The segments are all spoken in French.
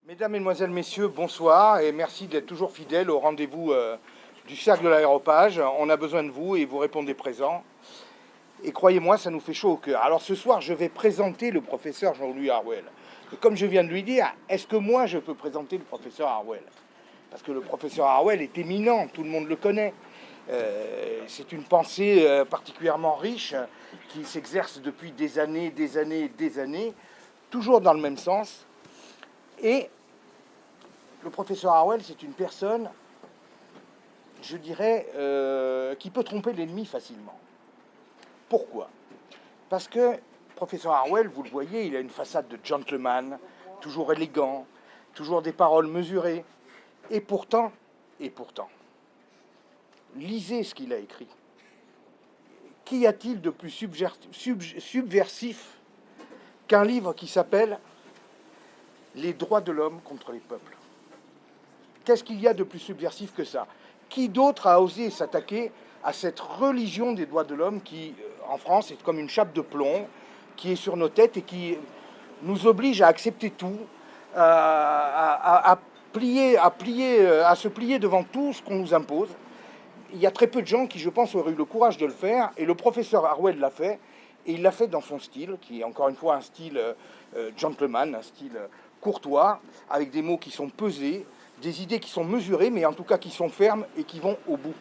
Mesdames, Mesdemoiselles, Messieurs, bonsoir et merci d'être toujours fidèles au rendez-vous du Cercle de l'Aéropage. On a besoin de vous et vous répondez présent. Et croyez-moi, ça nous fait chaud au cœur. Alors ce soir, je vais présenter le professeur Jean-Louis Harwell. Et comme je viens de lui dire, est-ce que moi je peux présenter le professeur Harwell? Parce que le professeur Harwell est éminent, tout le monde le connaît. C'est une pensée particulièrement riche qui s'exerce depuis des années, toujours dans le même sens. Et le professeur Harwell, c'est une personne, je dirais, qui peut tromper l'ennemi facilement. Pourquoi? Parce que le professeur Harwell, vous le voyez, il a une façade de gentleman, toujours élégant, toujours des paroles mesurées. Et pourtant, lisez ce qu'il a écrit. Qu'y a-t-il de plus subversif qu'un livre qui s'appelle « Les droits de l'homme contre les peuples » ? Qu'est-ce qu'il y a de plus subversif que ça? Qui d'autre a osé s'attaquer à cette religion des droits de l'homme qui, en France, est comme une chape de plomb, qui est sur nos têtes et qui nous oblige à accepter tout, à se plier devant tout ce qu'on nous impose. Il y a très peu de gens qui, je pense, auraient eu le courage de le faire, et le professeur Harwell l'a fait, et il l'a fait dans son style, qui est encore une fois un style gentleman, un style courtois, avec des mots qui sont pesés, des idées qui sont mesurées, mais en tout cas qui sont fermes et qui vont au bout.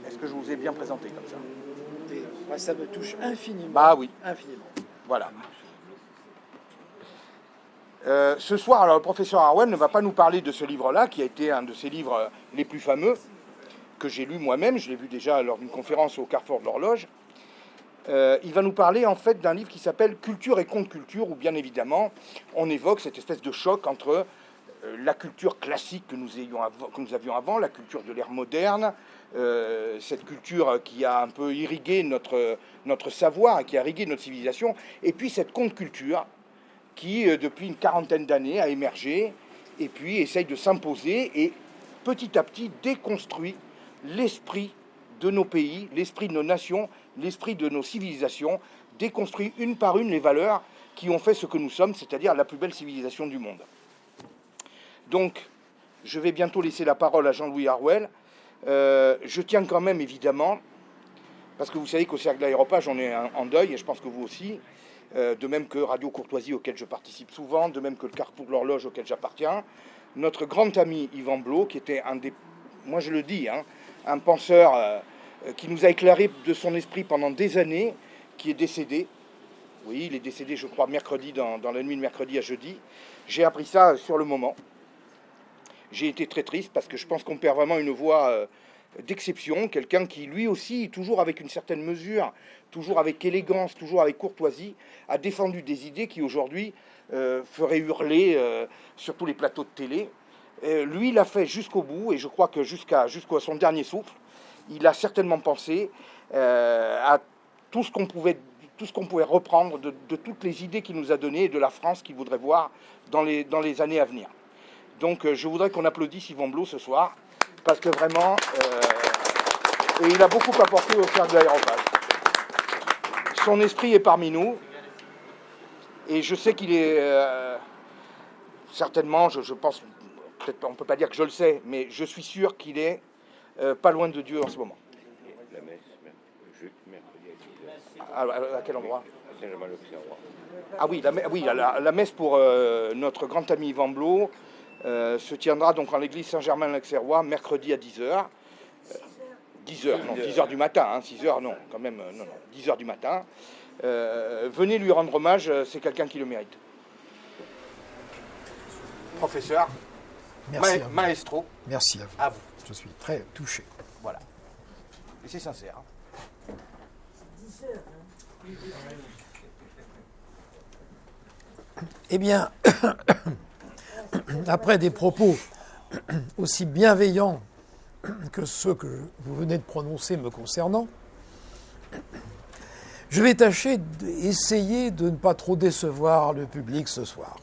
Est-ce que je vous ai bien présenté comme ça? Moi, ça me touche infiniment. Bah oui. Infiniment. Voilà. Ce soir, alors, le professeur Harwell ne va pas nous parler de ce livre-là, qui a été un de ses livres les plus fameux, que j'ai lu moi-même. Je l'ai vu déjà lors d'une conférence au Carrefour de l'Horloge. Il va nous parler en fait d'un livre qui s'appelle Culture et contre-culture, où bien évidemment on évoque cette espèce de choc entre la culture classique que nous avions avant, la culture de l'ère moderne, cette culture qui a un peu irrigué notre savoir, qui a irrigué notre civilisation, et puis cette contre-culture qui, depuis une quarantaine d'années, a émergé et puis essaye de s'imposer et petit à petit déconstruit l'esprit de nos pays, l'esprit de nos nations, l'esprit de nos civilisations, déconstruit une par une les valeurs qui ont fait ce que nous sommes, c'est-à-dire la plus belle civilisation du monde. Donc, je vais bientôt laisser la parole à Jean-Louis Harwell. Je tiens quand même, évidemment, parce que vous savez qu'au Cercle de l'Aéropage, on est en deuil, et je pense que vous aussi, de même que Radio Courtoisie, auquel je participe souvent, de même que le Carrefour de l'Horloge, auquel j'appartiens, notre grand ami Yvan Blot, qui était un des, moi je le dis, un penseur qui nous a éclairé de son esprit pendant des années, qui est décédé. Oui, il est décédé, je crois, mercredi, dans la nuit de mercredi à jeudi. J'ai appris ça sur le moment. J'ai été très triste parce que je pense qu'on perd vraiment une voix d'exception, quelqu'un qui, lui aussi, toujours avec une certaine mesure, toujours avec élégance, toujours avec courtoisie, a défendu des idées qui, aujourd'hui, feraient hurler sur tous les plateaux de télé. Lui, il l'a fait jusqu'au bout, et je crois que jusqu'à son dernier souffle, il a certainement pensé à tout ce qu'on pouvait reprendre de toutes les idées qu'il nous a données et de la France qu'il voudrait voir dans les années à venir. Donc je voudrais qu'on applaudisse Yvan Blot ce soir, parce que vraiment, et il a beaucoup apporté au Cercle de l'Aéropage. Son esprit est parmi nous, et je sais qu'il est certainement, je pense, peut-être on ne peut pas dire que je le sais, mais je suis sûr qu'il est pas loin de Dieu en ce moment. La messe, mercredi à 10h. À quel endroit? À Saint-Germain-l'Auxerrois. Ah oui, la messe pour notre grand ami Yvan Blot se tiendra donc en l'église Saint-Germain-l'Auxerrois mercredi à 10h. 10h du matin, 6h, non, quand même, non, 10h du matin. Venez lui rendre hommage, c'est quelqu'un qui le mérite. Professeur, Merci maestro, Merci à vous. à vous. Je suis très touché. Voilà. Et c'est sincère. Eh bien, après des propos aussi bienveillants que ceux que vous venez de prononcer me concernant, je vais tâcher d'essayer de ne pas trop décevoir le public ce soir.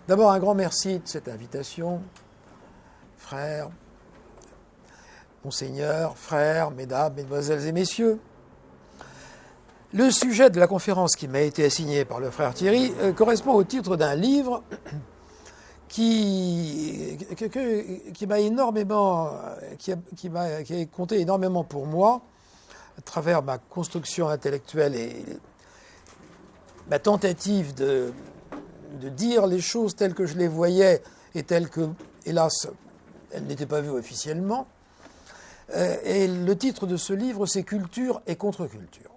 D'abord, un grand merci de cette invitation, frères, monseigneurs, frères, mesdames, mesdemoiselles et messieurs. Le sujet de la conférence qui m'a été assignée par le frère Thierry correspond au titre d'un livre qui m'a énormément, qui a compté énormément pour moi, à travers ma construction intellectuelle et ma tentative de dire les choses telles que je les voyais et telles que, hélas, elles n'étaient pas vues officiellement. Et le titre de ce livre, c'est « Culture et contre-culture ».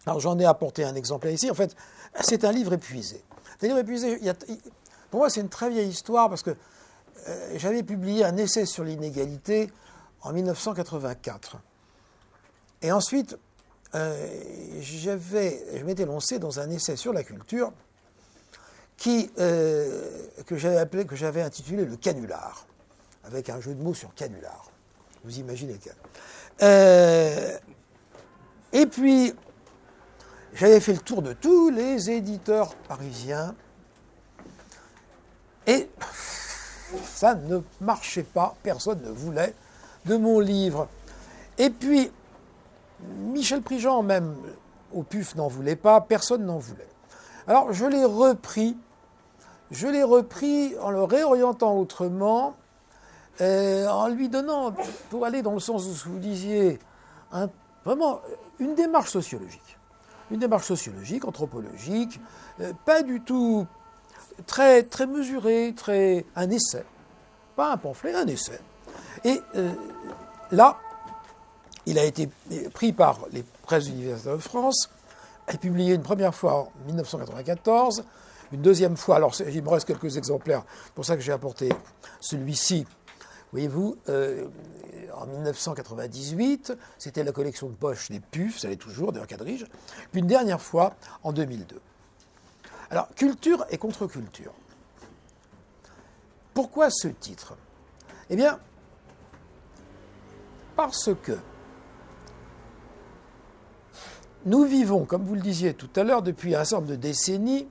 Alors j'en ai apporté un exemplaire ici. En fait, c'est un livre épuisé. C'est un livre épuisé. Pour moi, c'est une très vieille histoire parce que j'avais publié un essai sur l'inégalité en 1984. Et ensuite, je m'étais lancé dans un essai sur la culture que j'avais intitulé « Le canular », avec un jeu de mots sur canular. Vous imaginez lequel. Et puis, j'avais fait le tour de tous les éditeurs parisiens et ça ne marchait pas, personne ne voulait de mon livre. Et puis, Michel Prigent, même au PUF, n'en voulait pas, personne n'en voulait. Alors, je l'ai repris en le réorientant autrement, en lui donnant, pour aller dans le sens de ce que vous disiez, vraiment une démarche sociologique. Une démarche sociologique, anthropologique, pas du tout très, très mesurée, un essai. Pas un pamphlet, un essai. Et là, il a été pris par les presses universitaires de France, et publié une première fois en 1994, une deuxième fois, alors il me reste quelques exemplaires, c'est pour ça que j'ai apporté celui-ci, voyez-vous, en 1998, c'était la collection de poche des PUF, ça l'est toujours, des recadriges, puis une dernière fois en 2002. Alors, culture et contre-culture. Pourquoi ce titre? Eh bien, parce que nous vivons, comme vous le disiez tout à l'heure, depuis un certain nombre de décennies,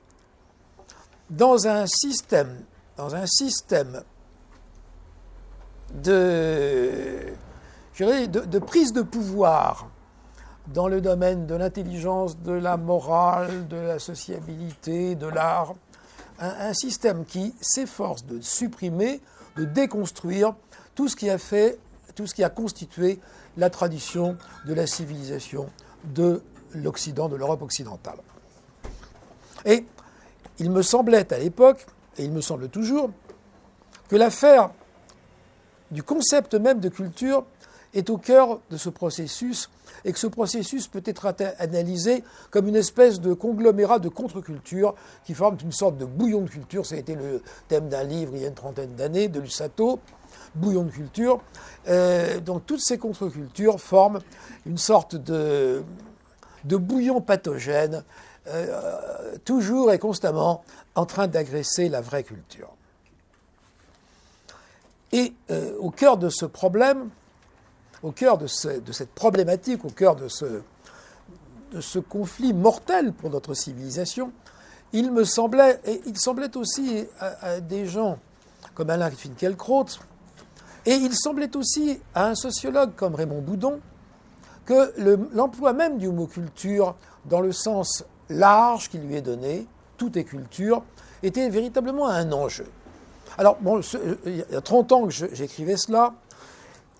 dans un système de prise de pouvoir dans le domaine de l'intelligence, de la morale, de la sociabilité, de l'art, un système qui s'efforce de supprimer, de déconstruire tout ce qui a constitué la tradition de la civilisation de l'Occident, de l'Europe occidentale. Et il me semblait à l'époque, et il me semble toujours, que l'affaire du concept même de culture est au cœur de ce processus et que ce processus peut être analysé comme une espèce de conglomérat de contre-culture qui forme une sorte de bouillon de culture. Ça a été le thème d'un livre il y a une trentaine d'années de Lusato, bouillon de culture. Donc toutes ces contre-cultures forment une sorte de bouillon pathogène, toujours et constamment en train d'agresser la vraie culture. Et au cœur de ce problème, au cœur de cette problématique, au cœur de ce conflit mortel pour notre civilisation, il semblait aussi à des gens comme Alain Finkielkraut, et il semblait aussi à un sociologue comme Raymond Boudon, que l'emploi même du mot culture, dans le sens large qui lui est donné, tout est culture, était véritablement un enjeu. Alors, bon, il y a 30 ans que j'écrivais cela.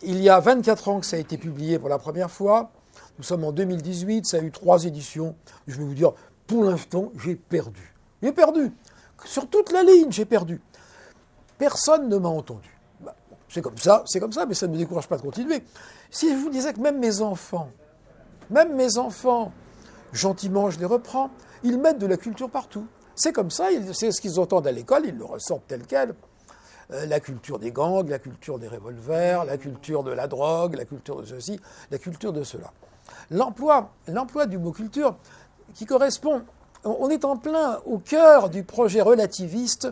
Il y a 24 ans que ça a été publié pour la première fois. Nous sommes en 2018, ça a eu 3 éditions. Je vais vous dire, pour l'instant, j'ai perdu. J'ai perdu. Sur toute la ligne, j'ai perdu. Personne ne m'a entendu. C'est comme ça, mais ça ne me décourage pas de continuer. Si je vous disais que même mes enfants, gentiment, je les reprends, ils mettent de la culture partout. C'est comme ça, c'est ce qu'ils entendent à l'école, ils le ressortent tel quel. La culture des gangs, la culture des revolvers, la culture de la drogue, la culture de ceci, la culture de cela. L'emploi du mot culture qui correspond, on est en plein au cœur du projet relativiste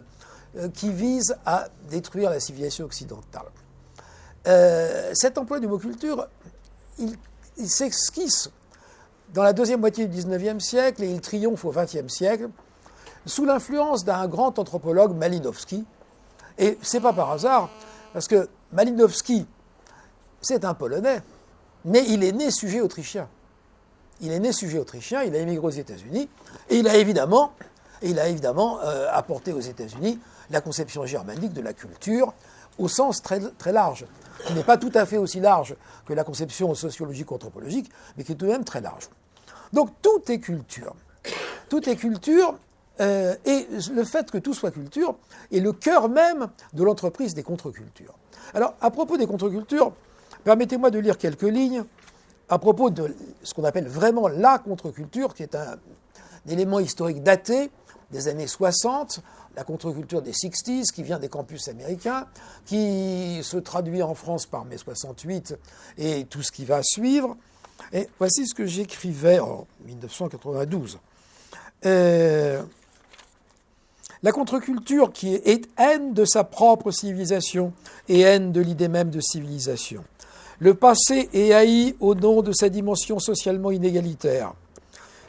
qui vise à détruire la civilisation occidentale. Cet emploi du mot culture, il s'esquisse dans la deuxième moitié du XIXe siècle et il triomphe au XXe siècle sous l'influence d'un grand anthropologue, Malinowski. Et c'est pas par hasard, parce que Malinowski, c'est un Polonais, mais il est né sujet autrichien. Il a émigré aux États-Unis, et il a évidemment Et il a évidemment apporté aux États-Unis la conception germanique de la culture au sens très, très large, qui n'est pas tout à fait aussi large que la conception sociologique ou anthropologique, mais qui est tout de même très large. Donc tout est culture. Tout est culture, et le fait que tout soit culture est le cœur même de l'entreprise des contre-cultures. Alors, à propos des contre-cultures, permettez-moi de lire quelques lignes à propos de ce qu'on appelle vraiment la contre-culture, qui est un élément historique daté des années 60, la contre-culture des 60s, qui vient des campus américains, qui se traduit en France par mai 68 et tout ce qui va suivre. Et voici ce que j'écrivais en 1992. La contre-culture qui est haine de sa propre civilisation et haine de l'idée même de civilisation. Le passé est haï au nom de sa dimension socialement inégalitaire.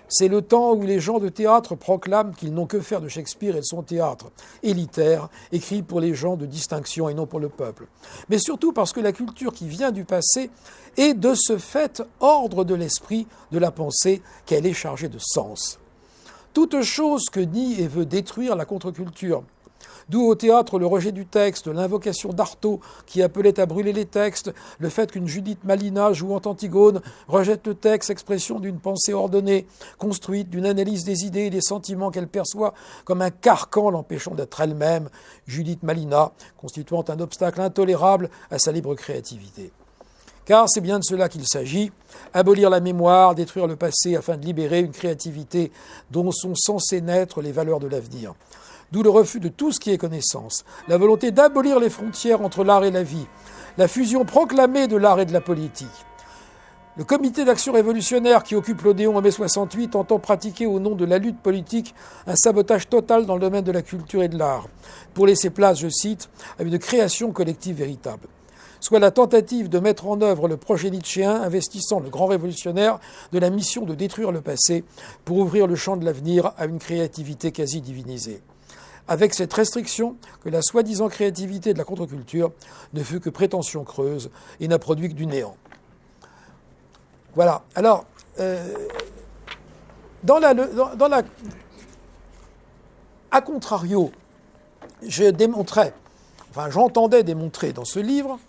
C'est le temps où les gens de théâtre proclament qu'ils n'ont que faire de Shakespeare et de son théâtre élitaire, écrit pour les gens de distinction et non pour le peuple. Mais surtout parce que la culture qui vient du passé est de ce fait ordre de l'esprit, de la pensée, qu'elle est chargée de sens. Toute chose que nie et veut détruire la contre-culture. D'où au théâtre le rejet du texte, l'invocation d'Artaud qui appelait à brûler les textes, le fait qu'une Judith Malina jouant Antigone rejette le texte, expression d'une pensée ordonnée, construite d'une analyse des idées et des sentiments qu'elle perçoit comme un carcan l'empêchant d'être elle-même, Judith Malina, constituant un obstacle intolérable à sa libre créativité. Car c'est bien de cela qu'il s'agit, abolir la mémoire, détruire le passé afin de libérer une créativité dont sont censées naître les valeurs de l'avenir. D'où le refus de tout ce qui est connaissance, la volonté d'abolir les frontières entre l'art et la vie, la fusion proclamée de l'art et de la politique. Le comité d'action révolutionnaire qui occupe l'Odéon en mai 68 entend pratiquer au nom de la lutte politique un sabotage total dans le domaine de la culture et de l'art, pour laisser place, je cite, à une création collective véritable. Soit la tentative de mettre en œuvre le projet nietzschéen investissant le grand révolutionnaire de la mission de détruire le passé pour ouvrir le champ de l'avenir à une créativité quasi divinisée. Avec cette restriction que la soi-disant créativité de la contre-culture ne fut que prétention creuse et n'a produit que du néant. Voilà. Alors, à contrario, j'entendais démontrer dans ce livre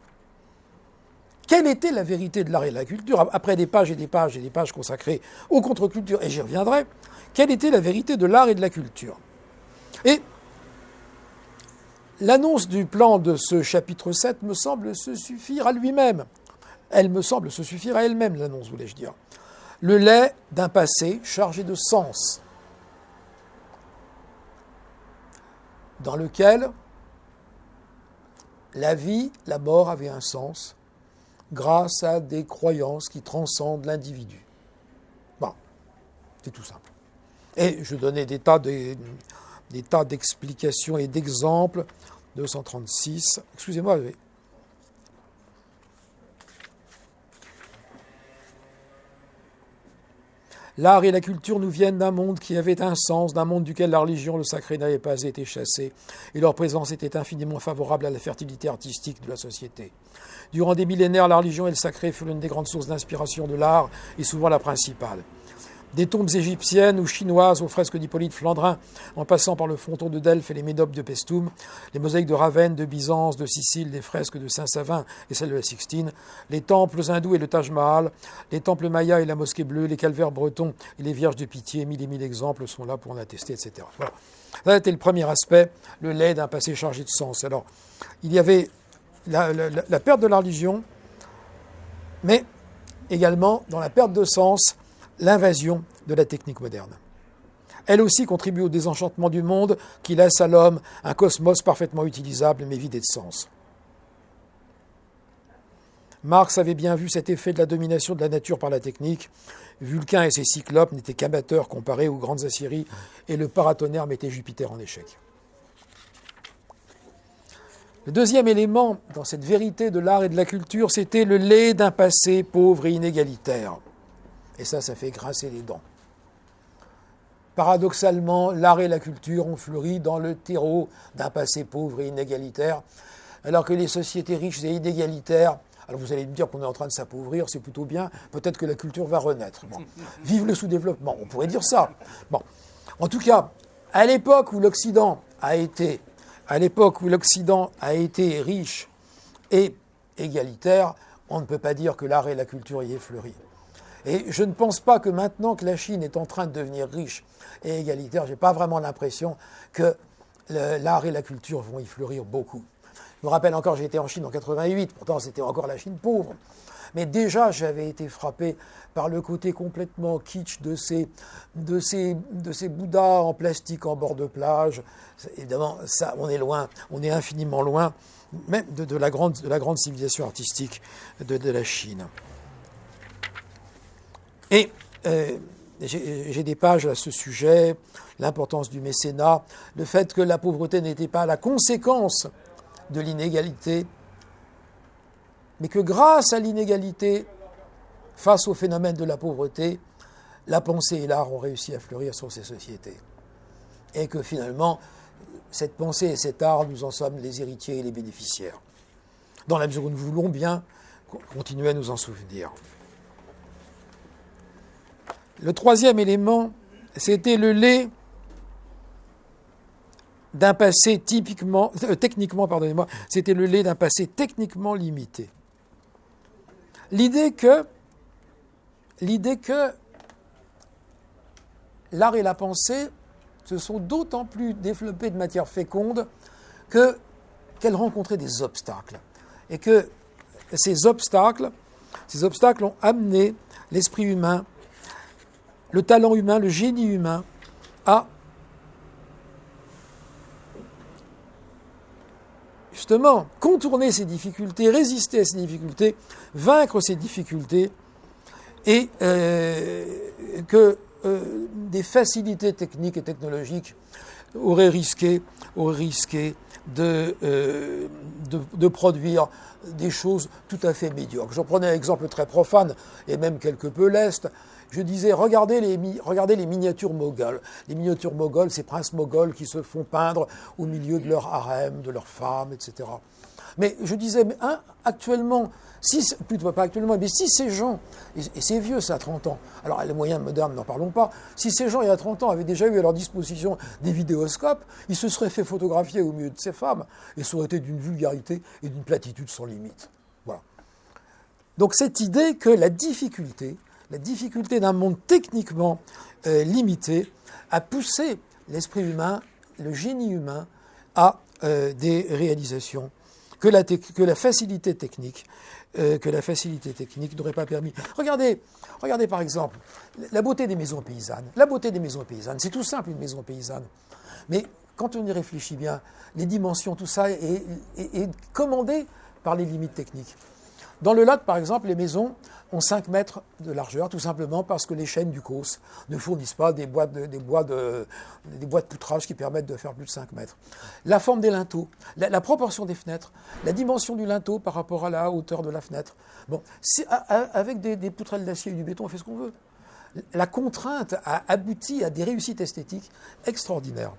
quelle était la vérité de l'art et de la culture, après des pages et des pages et des pages consacrées aux contre-cultures, et j'y reviendrai, quelle était la vérité de l'art et de la culture. Et l'annonce du plan de ce chapitre 7 me semble se suffire à lui-même. Elle me semble se suffire à elle-même, l'annonce, voulais-je dire. Le lait d'un passé chargé de sens, dans lequel la vie, la mort avaient un sens, grâce à des croyances qui transcendent l'individu. Bon, c'est tout simple. Et je donnais des tas d'explications et d'exemples. 236, excusez-moi. Oui. L'art et la culture nous viennent d'un monde qui avait un sens, d'un monde duquel la religion, le sacré n'avait pas été chassé, et leur présence était infiniment favorable à la fertilité artistique de la société. Durant des millénaires, la religion et le sacré furent l'une des grandes sources d'inspiration de l'art, et souvent la principale. Des tombes égyptiennes ou chinoises aux fresques d'Hippolyte Flandrin, en passant par le fronton de Delphes et les ménopes de Paestum, les mosaïques de Ravenne, de Byzance, de Sicile, les fresques de Saint-Savin et celles de la Sixtine, les temples hindous et le Taj Mahal, les temples mayas et la mosquée bleue, les calvaires bretons et les vierges de pitié, mille et mille exemples sont là pour en attester, etc. Voilà. Ça, c'était le premier aspect, le lait d'un passé chargé de sens. Alors, il y avait la perte de la religion, mais également, dans la perte de sens, l'invasion de la technique moderne. Elle aussi contribue au désenchantement du monde qui laisse à l'homme un cosmos parfaitement utilisable mais vidé de sens. Marx avait bien vu cet effet de la domination de la nature par la technique. Vulcain et ses cyclopes n'étaient qu'amateurs comparés aux grandes Assyries et le paratonnerre mettait Jupiter en échec. Le deuxième élément dans cette vérité de l'art et de la culture, c'était le lait d'un passé pauvre et inégalitaire. Et ça fait grincer les dents. Paradoxalement, l'art et la culture ont fleuri dans le terreau d'un passé pauvre et inégalitaire, alors que les sociétés riches et inégalitaires, alors vous allez me dire qu'on est en train de s'appauvrir, c'est plutôt bien, peut-être que la culture va renaître. Bon. Vive le sous-développement, on pourrait dire ça. Bon. En tout cas, À l'époque où l'Occident a été riche et égalitaire, on ne peut pas dire que l'art et la culture y aient fleuri. Et je ne pense pas que maintenant que la Chine est en train de devenir riche et égalitaire, je n'ai pas vraiment l'impression que l'art et la culture vont y fleurir beaucoup. Je me rappelle encore, j'étais en Chine en 88, pourtant c'était encore la Chine pauvre. Mais déjà, j'avais été frappé par le côté complètement kitsch de ces Bouddhas en plastique en bord de plage. Évidemment, ça, on est loin, on est infiniment loin, même de la grande civilisation artistique de la Chine. Et j'ai des pages à ce sujet, l'importance du mécénat, le fait que la pauvreté n'était pas la conséquence de l'inégalité, mais que grâce à l'inégalité, face au phénomène de la pauvreté, la pensée et l'art ont réussi à fleurir sur ces sociétés. Et que finalement, cette pensée et cet art, nous en sommes les héritiers et les bénéficiaires, dans la mesure où nous voulons bien continuer à nous en souvenir. Le troisième élément, c'était le lait d'un passé c'était le lait d'un passé techniquement limité. L'idée que l'art et la pensée se sont d'autant plus développés de matière féconde qu'elles rencontraient des obstacles. Et que ces obstacles ont amené l'esprit humain, le talent humain, le génie humain à justement contourner ces difficultés, résister à ces difficultés, vaincre ces difficultés, et que des facilités techniques et technologiques auraient risqué de produire des choses tout à fait médiocres. J'en prenais un exemple très profane et même quelque peu leste. Je disais, regardez les miniatures moghols. Les miniatures moghols, ces princes moghols qui se font peindre au milieu de leur harem, de leurs femmes, etc. Mais je disais, actuellement, plutôt pas actuellement, mais si ces gens, et c'est vieux ça, 30 ans, alors les moyens modernes, n'en parlons pas, si ces gens, il y a 30 ans, avaient déjà eu à leur disposition des vidéoscopes, ils se seraient fait photographier au milieu de ces femmes, et ça aurait été d'une vulgarité et d'une platitude sans limite. Voilà. Donc cette idée que la difficulté d'un monde techniquement limité a poussé l'esprit humain, le génie humain, à des réalisations que la facilité technique n'aurait pas permis. Regardez par exemple la beauté des maisons paysannes. La beauté des maisons paysannes, c'est tout simple une maison paysanne. Mais quand on y réfléchit bien, les dimensions, tout ça est commandé par les limites techniques. Dans le Lot, par exemple, les maisons ont 5 mètres de largeur, tout simplement parce que les chaînes du COS ne fournissent pas des bois de poutrage qui permettent de faire plus de 5 mètres. La forme des linteaux, la proportion des fenêtres, la dimension du linteau par rapport à la hauteur de la fenêtre. Bon, avec des poutrelles d'acier et du béton, on fait ce qu'on veut. La contrainte a abouti à des réussites esthétiques extraordinaires.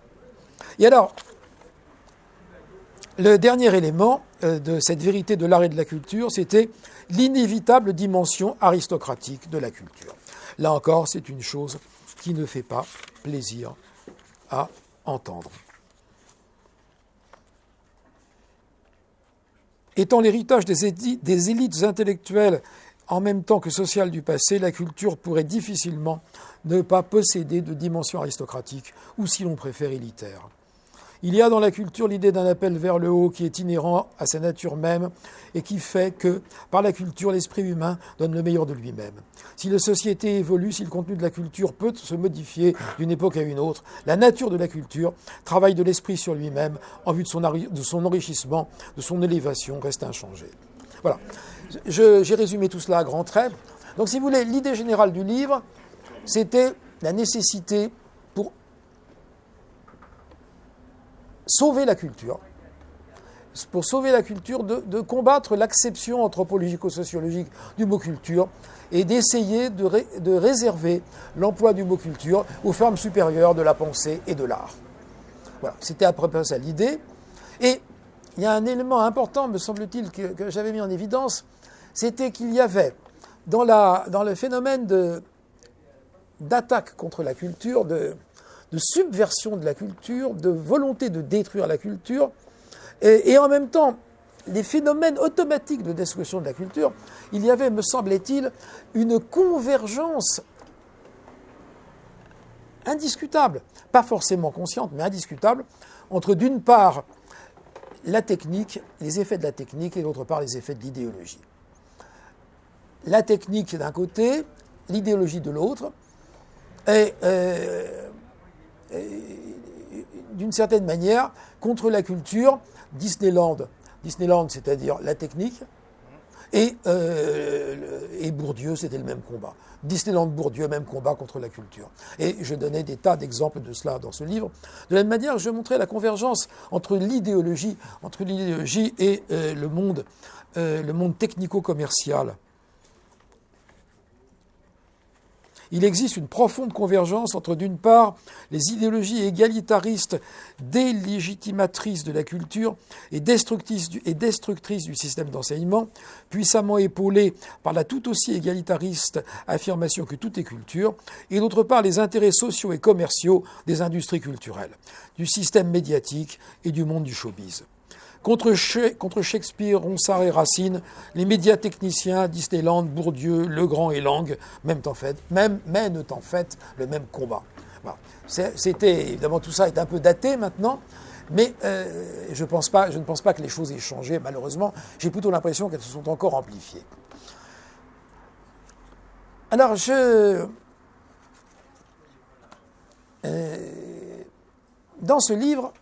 Et alors, le dernier élément de cette vérité de l'art et de la culture, c'était l'inévitable dimension aristocratique de la culture. Là encore, c'est une chose qui ne fait pas plaisir à entendre. Étant l'héritage des élites intellectuelles en même temps que sociales du passé, la culture pourrait difficilement ne pas posséder de dimension aristocratique, ou si l'on préfère élitaire. Il y a dans la culture l'idée d'un appel vers le haut qui est inhérent à sa nature même et qui fait que, par la culture, l'esprit humain donne le meilleur de lui-même. Si la société évolue, si le contenu de la culture peut se modifier d'une époque à une autre, la nature de la culture, travail de l'esprit sur lui-même, en vue de son enrichissement, de son élévation, reste inchangée. Voilà. J'ai résumé tout cela à grands traits. Donc, si vous voulez, l'idée générale du livre, c'était la nécessité pour sauver la culture, de combattre l'acception anthropologico-sociologique du mot culture et d'essayer de réserver l'emploi du mot culture aux formes supérieures de la pensée et de l'art. Voilà, c'était à peu près ça l'idée. Et il y a un élément important, me semble-t-il, que j'avais mis en évidence, c'était qu'il y avait dans le phénomène d'attaque contre la culture, de subversion de la culture, de volonté de détruire la culture, et en même temps, les phénomènes automatiques de destruction de la culture, il y avait, me semblait-il, une convergence indiscutable, pas forcément consciente, mais indiscutable, entre d'une part la technique, les effets de la technique, et d'autre part les effets de l'idéologie. La technique d'un côté, l'idéologie de l'autre, et d'une certaine manière, contre la culture, Disneyland, c'est-à-dire la technique, et Bourdieu, c'était le même combat. Disneyland-Bourdieu, même combat contre la culture. Et je donnais des tas d'exemples de cela dans ce livre. De la même manière, je montrais la convergence entre l'idéologie et le monde technico-commercial. Il existe une profonde convergence entre, d'une part, les idéologies égalitaristes délégitimatrices de la culture et destructrices du système d'enseignement, puissamment épaulées par la tout aussi égalitariste affirmation que tout est culture, et d'autre part, les intérêts sociaux et commerciaux des industries culturelles, du système médiatique et du monde du showbiz. Contre Shakespeare, Ronsard et Racine, les médias techniciens, Disneyland, Bourdieu, Legrand et Lang mènent en fait le même combat. Voilà. C'était, évidemment, tout ça est un peu daté maintenant, mais je ne pense pas que les choses aient changé, malheureusement. J'ai plutôt l'impression qu'elles se sont encore amplifiées. Alors, dans ce livre,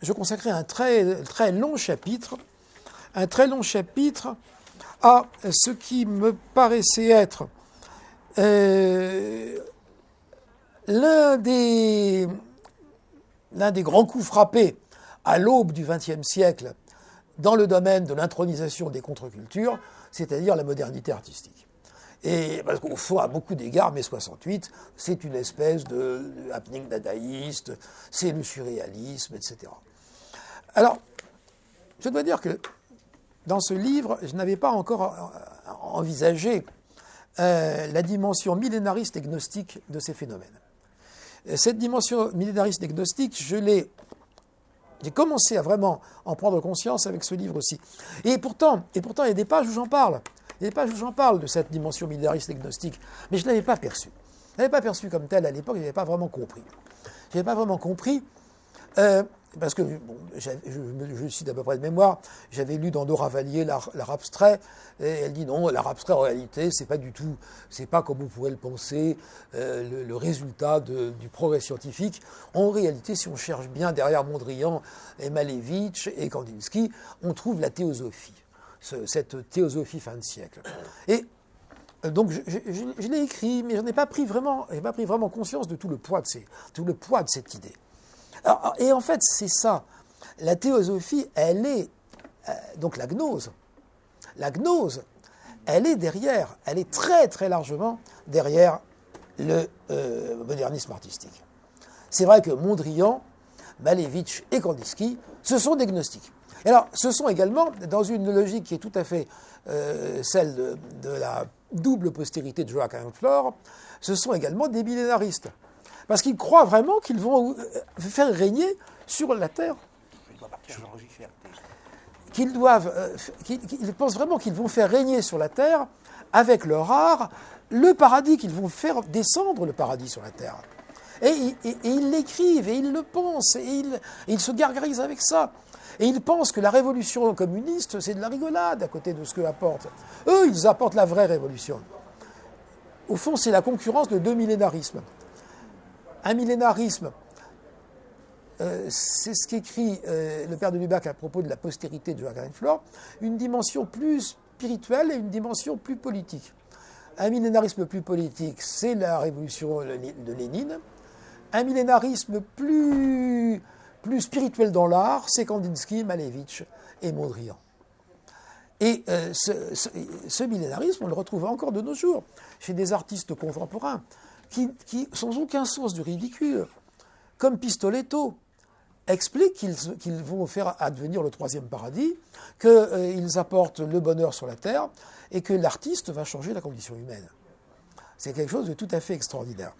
je consacrais un très long chapitre à ce qui me paraissait être l'un des grands coups frappés à l'aube du XXe siècle dans le domaine de l'intronisation des contre-cultures, c'est-à-dire la modernité artistique. Et parce qu'au fond, à beaucoup d'égards, mai 68, c'est une espèce de happening dadaïste, c'est le surréalisme, etc. Alors, je dois dire que dans ce livre, je n'avais pas encore envisagé la dimension millénariste et gnostique de ces phénomènes. Cette dimension millénariste et gnostique, j'ai commencé à vraiment en prendre conscience avec ce livre aussi. Et pourtant, il y a des pages où j'en parle. Il y a des pages où j'en parle de cette dimension millénariste et gnostique, mais je ne l'avais pas perçue. Je ne l'avais pas perçue comme telle à l'époque, je n'avais pas vraiment compris. Je n'avais pas vraiment compris. Parce que, bon, je cite à peu près de mémoire, j'avais lu dans Dora Valier l'art abstrait, et elle dit non, l'art abstrait en réalité, c'est pas comme vous pouvez le penser, le résultat du progrès scientifique. En réalité, si on cherche bien derrière Mondrian et Malevich et Kandinsky, on trouve la théosophie, cette théosophie fin de siècle. Et donc je l'ai écrit, mais je n'ai pas pris vraiment conscience de tout le poids de cette idée. Alors, et en fait, c'est ça. La théosophie, elle est donc la gnose. La gnose, elle est derrière, elle est très très largement derrière le modernisme artistique. C'est vrai que Mondrian, Malevich et Kandinsky, ce sont des gnostiques. Et alors, ce sont également, dans une logique qui est tout à fait celle de la double postérité de Joachim Flor, ce sont également des millénaristes. Parce qu'ils croient vraiment qu'ils vont faire régner sur la Terre. Ils pensent vraiment qu'ils vont faire régner sur la Terre, avec leur art, le paradis, qu'ils vont faire descendre le paradis sur la Terre. Et ils l'écrivent, et ils le pensent, et ils se gargarisent avec ça. Et ils pensent que la révolution communiste, c'est de la rigolade à côté de ce qu'eux apportent. Eux, ils apportent la vraie révolution. Au fond, c'est la concurrence de deux millénarismes. Un millénarisme, c'est ce qu'écrit le père de Lubac à propos de la postérité de Joachim Flor, une dimension plus spirituelle et une dimension plus politique. Un millénarisme plus politique, c'est la révolution de Lénine. Un millénarisme plus spirituel dans l'art, c'est Kandinsky, Malevich et Mondrian. Et ce millénarisme, on le retrouve encore de nos jours chez des artistes contemporains qui, sans aucun sens du ridicule, comme Pistoletto, expliquent qu'ils vont faire advenir le troisième paradis, qu'ils apportent le bonheur sur la terre et que l'artiste va changer la condition humaine. C'est quelque chose de tout à fait extraordinaire.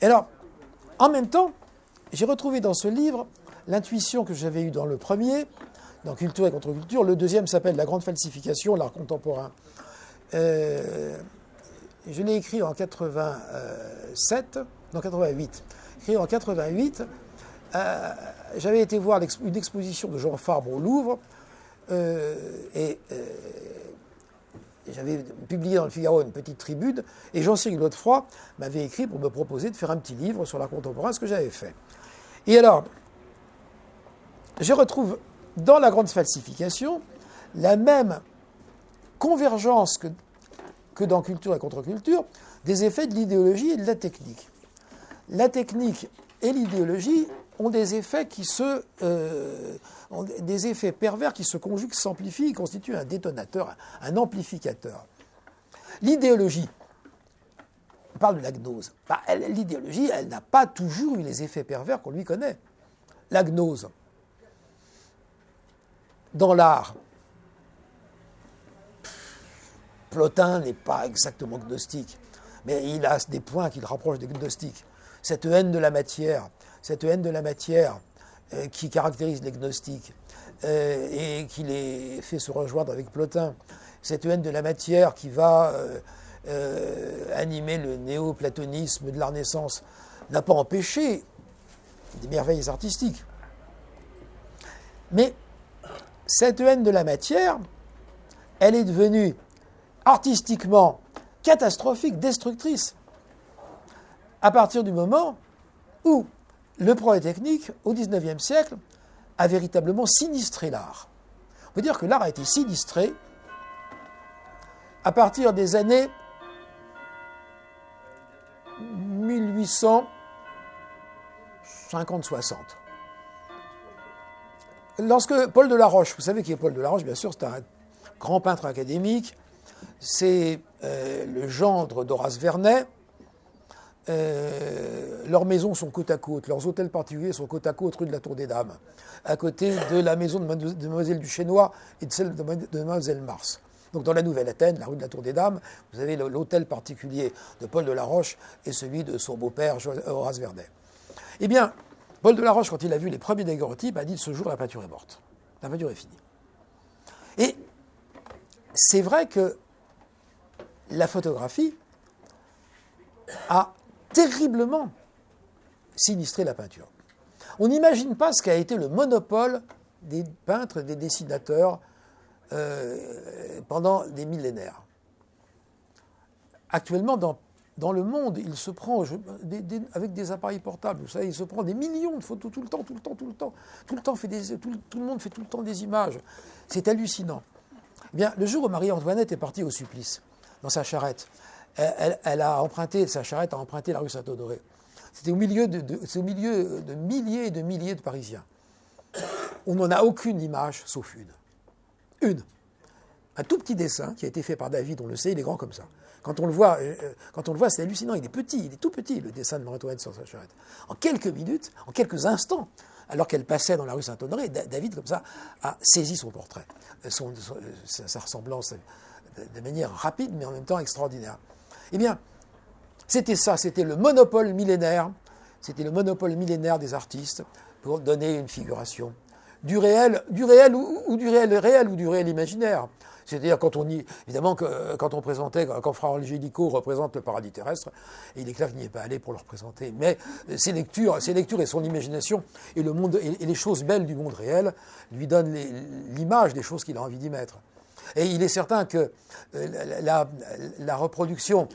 Et alors, En même temps, j'ai retrouvé dans ce livre l'intuition que j'avais eue dans le premier, dans Culture et contre-culture. Le deuxième s'appelle La grande falsification, l'art contemporain. Je l'ai écrit en 88. Écrit en 88, j'avais été voir une exposition de Jean Fabre au Louvre, et j'avais publié dans le Figaro une petite tribune, et Jean-Cyril Godefroy m'avait écrit pour me proposer de faire un petit livre sur l'art contemporain, ce que j'avais fait. Et alors, je retrouve dans La grande falsification la même convergence que dans Culture et contre-culture des effets de l'idéologie et de la technique. La technique et l'idéologie ont des effets ont des effets pervers qui se conjuguent, s'amplifient, constituent un détonateur, un amplificateur. L'idéologie, on parle de la gnose. L'idéologie, elle n'a pas toujours eu les effets pervers qu'on lui connaît. La gnose, dans l'art, Plotin n'est pas exactement gnostique, mais il a des points qui le rapprochent des gnostiques. Cette haine de la matière qui caractérise les gnostiques et qui les fait se rejoindre avec Plotin, cette haine de la matière qui va animer le néo-platonisme de la Renaissance, n'a pas empêché des merveilles artistiques. Mais cette haine de la matière, elle est devenue artistiquement catastrophique, destructrice, à partir du moment où le progrès technique, au XIXe siècle, a véritablement sinistré l'art. On peut dire que l'art a été sinistré à partir des années 1850-60. Lorsque Paul Delaroche, vous savez qui est Paul Delaroche, bien sûr, c'est un grand peintre académique, c'est le gendre d'Horace Vernet. Leurs maisons sont côte à côte, leurs hôtels particuliers sont côte à côte rue de la Tour des Dames, à côté de la maison de Mademoiselle du Chénois et de celle de Mademoiselle Mars. Donc dans la Nouvelle-Athènes, la rue de la Tour des Dames, vous avez l'hôtel particulier de Paul Delaroche et celui de son beau-père Horace Vernet. Eh bien, Paul Delaroche, quand il a vu les premiers daguerreotypes, a dit « ce jour, la peinture est morte. La peinture est finie ». Et c'est vrai que la photographie a terriblement sinistré la peinture. On n'imagine pas ce qu'a été le monopole des peintres et des dessinateurs pendant des millénaires. Actuellement, dans le monde, il se prend, avec des appareils portables, vous savez, il se prend des millions de photos tout le temps. Tout le monde fait tout le temps des images. C'est hallucinant. Eh bien, le jour où Marie-Antoinette est partie au supplice, dans sa charrette, sa charrette a emprunté la rue Saint-Honoré. C'était au milieu de milliers et de milliers de Parisiens. On n'en a aucune image, sauf une. Un tout petit dessin qui a été fait par David, on le sait, il est grand comme ça. Quand on le voit, c'est hallucinant, il est tout petit, le dessin de Marie-Antoinette sur sa charrette. En quelques minutes, en quelques instants, alors qu'elle passait dans la rue Saint-Honoré, David, comme ça, a saisi son portrait, sa ressemblance de manière rapide, mais en même temps extraordinaire. Eh bien, c'était ça, c'était le monopole millénaire des artistes pour donner une figuration du réel ou du réel imaginaire. C'est-à-dire quand on présentait, quand Fra Angelico représente le paradis terrestre, et il est clair qu'il n'y est pas allé pour le représenter, mais ses lectures et son imagination et le monde et les choses belles du monde réel lui donnent l'image des choses qu'il a envie d'y mettre. Et il est certain que la reproduction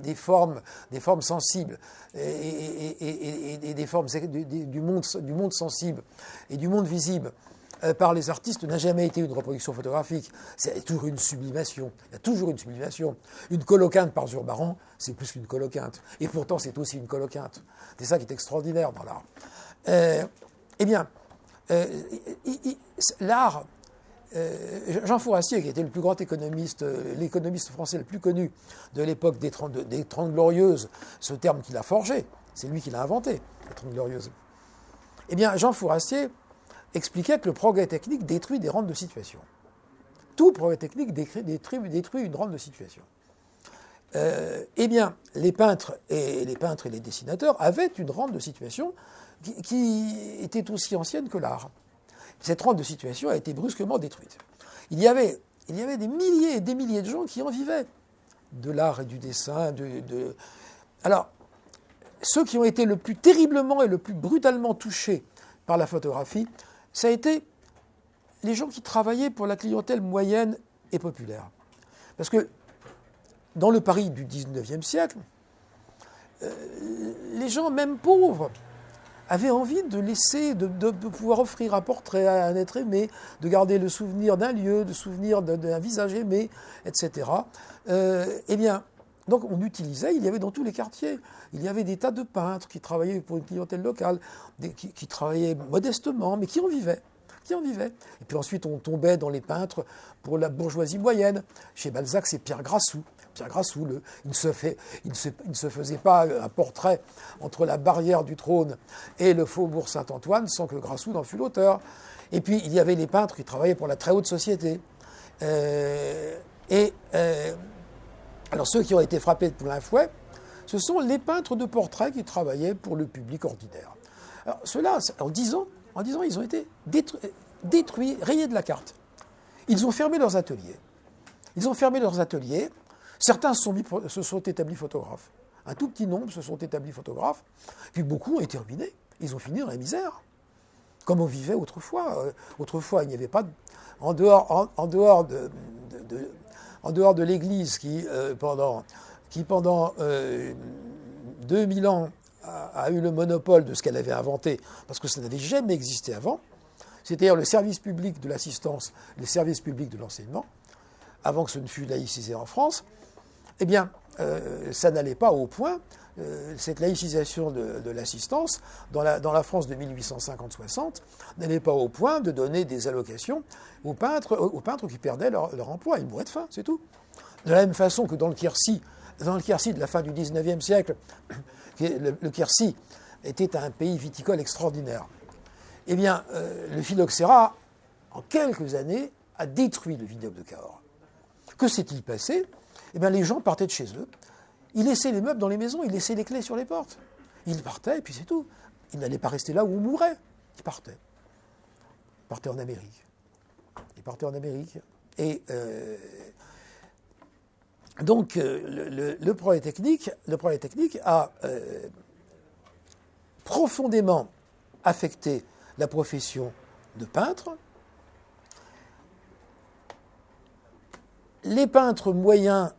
des formes sensibles et des formes du monde sensible et du monde visible par les artistes n'a jamais été une reproduction photographique. C'est toujours une sublimation. Il y a toujours une sublimation. Une coloquinte par Zurbaran, c'est plus qu'une coloquinte. Et pourtant, c'est aussi une coloquinte. C'est ça qui est extraordinaire dans l'art. Eh bien, l'art... Jean Fourassier, qui était le plus grand économiste, l'économiste français le plus connu de l'époque des Trente Glorieuses, ce terme qu'il a forgé, c'est lui qui l'a inventé, les Trente Glorieuses. Eh bien, Jean Fourassier expliquait que le progrès technique détruit des rentes de situation. Tout progrès technique détruit une rente de situation. eh bien, les peintres et les dessinateurs avaient une rente de situation qui était aussi ancienne que l'art. Cette rente de situation a été brusquement détruite. Il y avait des milliers et des milliers de gens qui en vivaient, de l'art et du dessin. Alors, ceux qui ont été le plus terriblement et le plus brutalement touchés par la photographie, ça a été les gens qui travaillaient pour la clientèle moyenne et populaire. Parce que dans le Paris du XIXe siècle, les gens, même pauvres, avaient envie de laisser, de pouvoir offrir un portrait à un être aimé, de garder le souvenir d'un lieu, le souvenir d'un visage aimé, etc. Eh bien, donc on utilisait, il y avait dans tous les quartiers, il y avait des tas de peintres qui travaillaient pour une clientèle locale, qui travaillaient modestement, mais qui en vivaient. Et puis ensuite, on tombait dans les peintres pour la bourgeoisie moyenne. Chez Balzac, c'est Pierre Grassou. Pierre Grassou, il ne se faisait pas un portrait entre la barrière du trône et le faubourg Saint-Antoine sans que Grassou n'en fût l'auteur. Et puis, il y avait les peintres qui travaillaient pour la très haute société. Alors, ceux qui ont été frappés de plein fouet, ce sont les peintres de portraits qui travaillaient pour le public ordinaire. Alors, ceux-là, en 10 ans, ils ont été détruits, rayés de la carte. Ils ont fermé leurs ateliers. Certains se sont établis photographes. Un tout petit nombre se sont établis photographes. Puis beaucoup ont été ruinés. Ils ont fini dans la misère. Comme on vivait autrefois. Autrefois, il n'y avait pas... En dehors de l'Église qui, pendant 2000 ans, a eu le monopole de ce qu'elle avait inventé, parce que ça n'avait jamais existé avant, c'est-à-dire le service public de l'assistance, le service public de l'enseignement, avant que ce ne fût laïcisé en France, eh bien, ça n'allait pas au point, cette laïcisation de l'assistance, dans la France de 1850-60, n'allait pas au point de donner des allocations aux peintres qui perdaient leur emploi. Ils mouraient de faim, c'est tout. De la même façon que dans le Quercy de la fin du XIXe siècle, le Quercy était un pays viticole extraordinaire. Eh bien, le phylloxéra, en quelques années, a détruit le vignoble de Cahors. Que s'est-il passé ? Eh bien, les gens partaient de chez eux. Ils laissaient les meubles dans les maisons, ils laissaient les clés sur les portes. Ils partaient, et puis c'est tout. Ils n'allaient pas rester là où on mourait. Ils partaient. Ils partaient en Amérique. Et donc, le Polytechnique a profondément affecté la profession de peintre. Les peintres moyens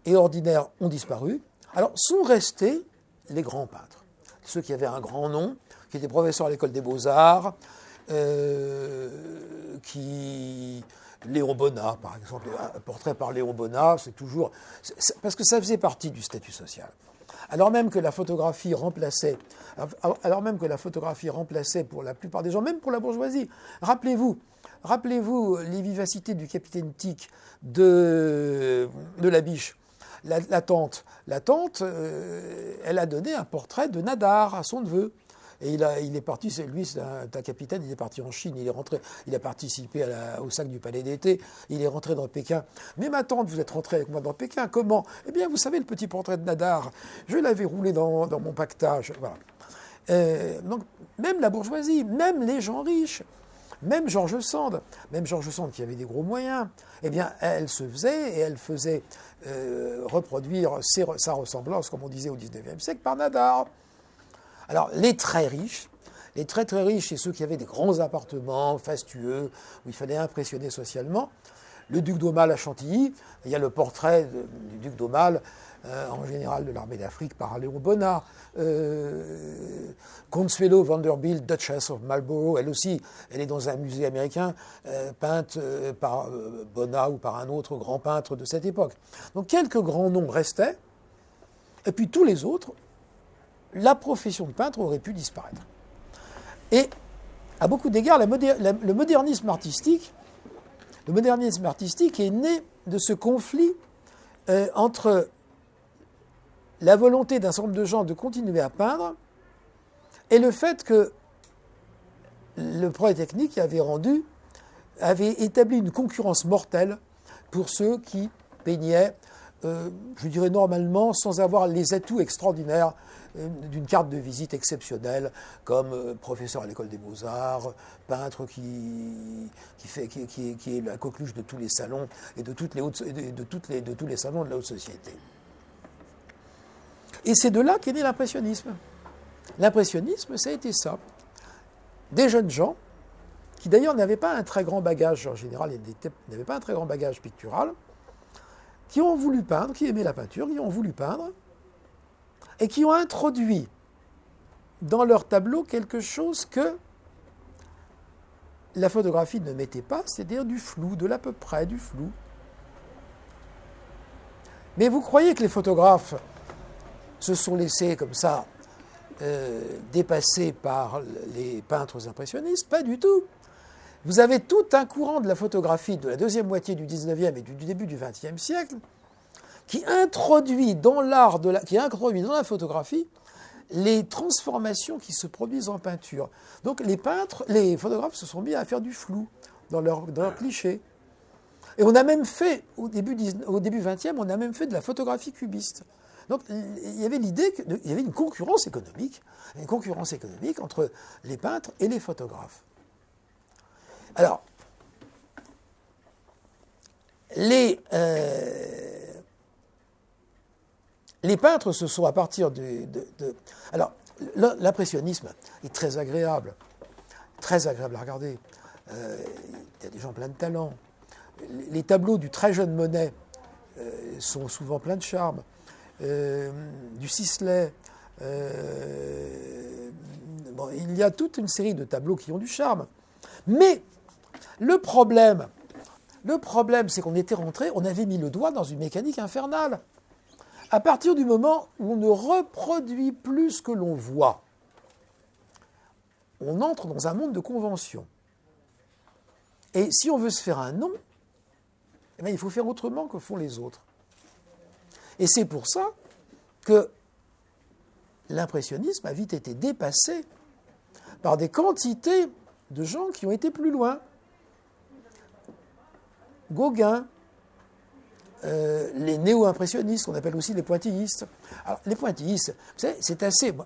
et ordinaires ont disparu. Alors, sont restés les grands peintres. Ceux qui avaient un grand nom, qui étaient professeurs à l'école des Beaux-Arts, Léon Bonnat, par exemple, un portrait par Léon Bonnat, c'est toujours... parce que ça faisait partie du statut social. Alors même que la photographie remplaçait pour la plupart des gens, même pour la bourgeoisie. Rappelez-vous les vivacités du capitaine Tic de la Biche. La tante, elle a donné un portrait de Nadar à son neveu. Et il est parti, c'est un capitaine, il est parti en Chine, il a participé au sac du Palais d'été, il est rentré dans Pékin. Mais ma tante, vous êtes rentré avec moi dans Pékin, comment ? Eh bien, vous savez, le petit portrait de Nadar, je l'avais roulé dans mon paquetage. Voilà. Donc, même la bourgeoisie, même les gens riches, même George Sand qui avait des gros moyens, eh bien, elle se faisait reproduire sa ressemblance, comme on disait au XIXe siècle, par Nadar. Alors, les très riches, c'est ceux qui avaient des grands appartements fastueux, où il fallait impressionner socialement. Le duc d'Aumale à Chantilly, il y a le portrait du duc d'Aumale, en général de l'armée d'Afrique, par Léon Bonnat. Consuelo Vanderbilt, Duchess of Marlborough, elle aussi, elle est dans un musée américain, peinte par Bonnat ou par un autre grand peintre de cette époque. Donc, quelques grands noms restaient, et puis tous les autres, la profession de peintre aurait pu disparaître. Et à beaucoup d'égards, le modernisme artistique est né de ce conflit entre la volonté d'un certain nombre de gens de continuer à peindre et le fait que le Polytechnique avait établi une concurrence mortelle pour ceux qui peignaient je dirais normalement, sans avoir les atouts extraordinaires d'une carte de visite exceptionnelle, comme professeur à l'école des Beaux-Arts, peintre qui est la coqueluche de tous les salons et de tous les salons de la haute société. Et c'est de là qu'est né l'impressionnisme. L'impressionnisme, ça a été ça. Des jeunes gens, qui d'ailleurs n'avaient pas un très grand bagage, en général, ils n'avaient pas un très grand bagage pictural, qui ont voulu peindre, qui aimaient la peinture, qui ont voulu peindre, et qui ont introduit dans leur tableau quelque chose que la photographie ne mettait pas, c'est-à-dire du flou, de l'à peu près, du flou. Mais vous croyez que les photographes se sont laissés comme ça dépassés par les peintres impressionnistes? Pas du tout. Vous avez tout un courant de la photographie de la deuxième moitié du 19e et du début du 20e siècle qui introduit dans la photographie les transformations qui se produisent en peinture. Donc les photographes se sont mis à faire du flou dans leurs clichés. Et on a même fait, au début 20e, on a même fait de la photographie cubiste. Donc il y avait l'idée qu'il y avait une concurrence économique entre les peintres et les photographes. Alors, les peintres se sont à partir alors, l'impressionnisme est très agréable à regarder. Il y a des gens pleins de talent. Les tableaux du très jeune Monet sont souvent pleins de charme. Du Sisley. Il y a toute une série de tableaux qui ont du charme. Mais le problème, c'est qu'on était rentré, on avait mis le doigt dans une mécanique infernale. À partir du moment où on ne reproduit plus ce que l'on voit, on entre dans un monde de convention. Et si on veut se faire un nom, eh bien, il faut faire autrement que font les autres. Et c'est pour ça que l'impressionnisme a vite été dépassé par des quantités de gens qui ont été plus loin. Gauguin, les néo-impressionnistes, qu'on appelle aussi les pointillistes. Alors, les pointillistes, vous savez, c'est assez... Bon,